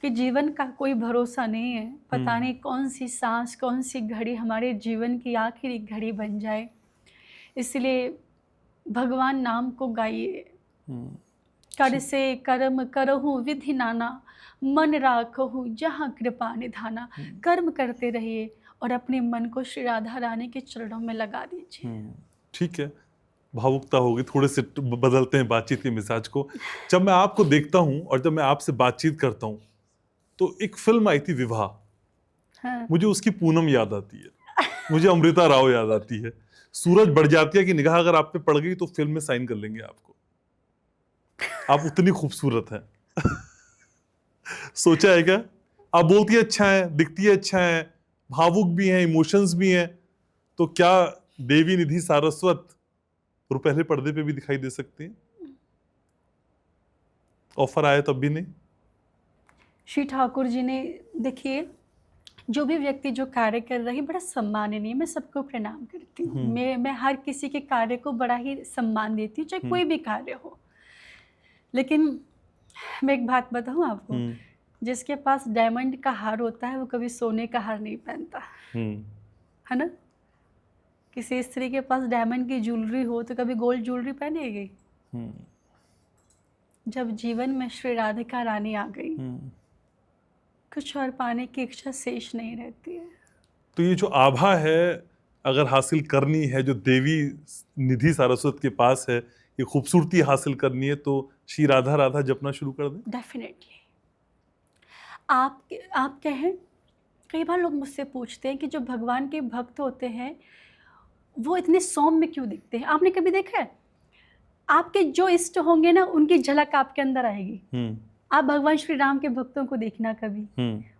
S1: कि जीवन का कोई भरोसा नहीं है। पता नहीं कौन सी सांस, कौन सी घड़ी हमारे जीवन की आखिरी घड़ी बन जाए। इसलिए भगवान नाम को गाइए। कर से कर्म करहु विधि नाना, मन राखहु जहाँ कृपा निधाना। कर्म करते रहिए और अपने मन को श्री राधा रानी के चरणों में लगा दीजिए।
S2: ठीक है, भावुकता होगी, थोड़े से बदलते हैं बातचीत के मिजाज को। जब मैं आपको देखता हूँ और जब मैं आपसे बातचीत करता हूँ तो एक फिल्म आई थी विवाह।
S1: हाँ।
S2: मुझे उसकी पूनम याद आती है, मुझे अमृता राव याद आती है। सूरज बढ़ जाती है कि निगाह अगर आप पे पड़ गई तो फिल्म में साइन कर लेंगे आपको। आप उतनी खूबसूरत हैं। सोचा है क्या? आप बोलती है अच्छा है, दिखती है अच्छा है, भावुक भी हैं, इमोशंस भी हैं, तो क्या देवी निधि सारस्वत और पहले पर्दे पे भी दिखाई दे सकती हैं? ऑफर आया तब भी नहीं?
S1: श्री ठाकुर जी ने, देखिए, जो भी व्यक्ति जो कार्य कर रही बड़ा सम्माननीय, मैं सबको प्रणाम करती हूँ। मैं हर किसी के कार्य को बड़ा ही सम्मान देती हूँ, चाहे कोई भी कार्य हो। लेकिन मैं एक बात बताऊँ आपको, जिसके पास डायमंड का हार होता है वो कभी सोने का हार नहीं पहनता, है ना? किसी स्त्री के पास डायमंड की ज्वेलरी हो तो कभी गोल्ड ज्वेलरी पहनेगी? जब जीवन में श्री राधिका रानी आ गई, कुछ और पाने की इच्छा शेष नहीं रहती है।
S2: तो ये जो आभा है, अगर हासिल करनी है, जो देवी निधि सारस्वत के पास है, ये खूबसूरती हासिल करनी है, तो श्री राधा राधा जपना शुरू कर दें।
S1: डेफिनेटली। आप कहें, कई बार लोग मुझसे पूछते हैं कि जो भगवान के भक्त होते हैं वो इतने सौम्य क्यों दिखते हैं? आपने कभी देखा है? आपके जो इष्ट होंगे ना, उनकी झलक आपके अंदर आएगी। आप भगवान श्री राम के भक्तों को देखना कभी,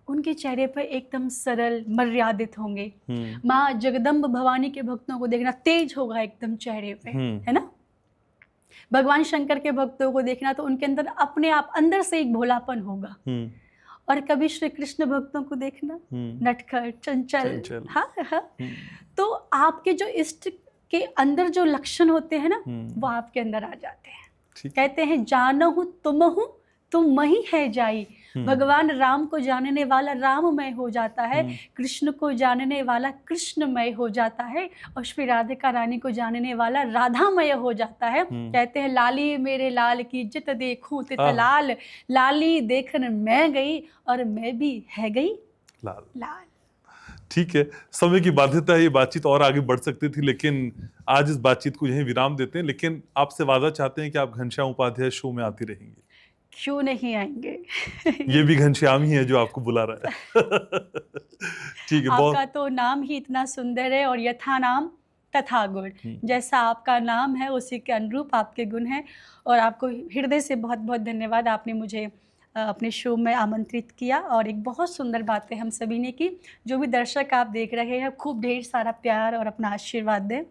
S1: उनके चेहरे पर एकदम सरल मर्यादित होंगे। माँ जगदम्ब भवानी के भक्तों को देखना, तेज होगा एकदम चेहरे पे, है ना। भगवान शंकर के भक्तों को देखना तो उनके अंदर अपने आप अंदर से एक भोलापन होगा। और कभी श्री कृष्ण भक्तों को देखना, नटखट चंचल। हाँ हाँ। तो आपके जो इष्ट के अंदर जो लक्षण होते हैं ना, वो आपके अंदर आ जाते हैं। कहते हैं जानहु तुमहु तुम ही है जाई। भगवान राम को जानने वाला राममय हो जाता है, कृष्ण को जानने वाला कृष्णमय हो जाता है, और श्री राधिका रानी को जानने वाला राधामय हो जाता है। कहते हैं लाली मेरे लाल की जित देखूं तित लाल, लाली देखन मैं गई और मैं भी है गई
S2: लाल।
S1: लाल।
S2: ठीक है, समय की बाध्यता है, ये बातचीत और आगे बढ़ सकती थी, लेकिन आज इस बातचीत को यहीं विराम देते हैं। लेकिन आपसे वादा चाहते हैं कि आप घनश्याम उपाध्याय शो में आती रहेंगी।
S1: क्यों नहीं आएंगे?
S2: ये भी घनश्याम ही है जो आपको बुला रहा है। ठीक है।
S1: आपका तो नाम ही इतना सुंदर है, और यथा नाम तथा गुण, जैसा आपका नाम है उसी के अनुरूप आपके गुण हैं। और आपको हृदय से बहुत बहुत धन्यवाद, आपने मुझे अपने शो में आमंत्रित किया, और एक बहुत सुंदर बातें हम सभी ने की। जो भी दर्शक आप देख रहे हैं, खूब ढेर सारा प्यार और अपना आशीर्वाद दें।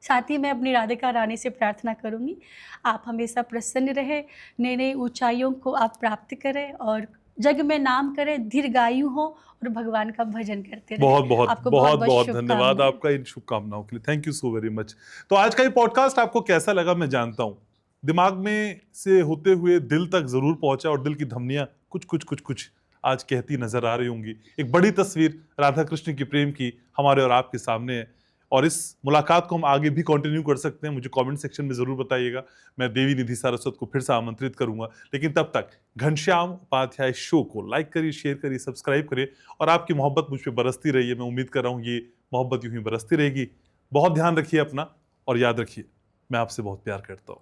S1: साथ ही मैं अपनी राधिका रानी से प्रार्थना करूंगी, आप हमेशा प्रसन्न रहे, नई नई ऊंचाइयों को आप प्राप्त करें, और जग में नाम करें, दीर्घायु हो, और भगवान का भजन करते रहे।
S2: बहुत बहुत
S1: आपको
S2: बहुत बहुत धन्यवाद आपका इन शुभकामनाओं के लिए। Thank you so very much. तो आज का ये पॉडकास्ट आपको कैसा लगा मैं जानता हूँ, दिमाग में से होते हुए दिल तक जरूर पहुंचा, और दिल की धमनियां कुछ आज कहती नजर आ रही होंगी। एक बड़ी तस्वीर राधा कृष्ण की प्रेम की हमारे और आपके सामने है, और इस मुलाकात को हम आगे भी कंटिन्यू कर सकते हैं। मुझे कमेंट सेक्शन में जरूर बताइएगा, मैं देवी निधि सारस्वत को फिर से आमंत्रित करूंगा। लेकिन तब तक घनश्याम उपाध्याय शो को लाइक करिए, शेयर करिए, सब्सक्राइब करिए, और आपकी मोहब्बत मुझ पर बरसती रही है। मैं उम्मीद कर रहा हूँ ये मोहब्बत यूं ही बरसती रहेगी। बहुत ध्यान रखिए अपना, और याद रखिए मैं आपसे बहुत प्यार करता हूँ।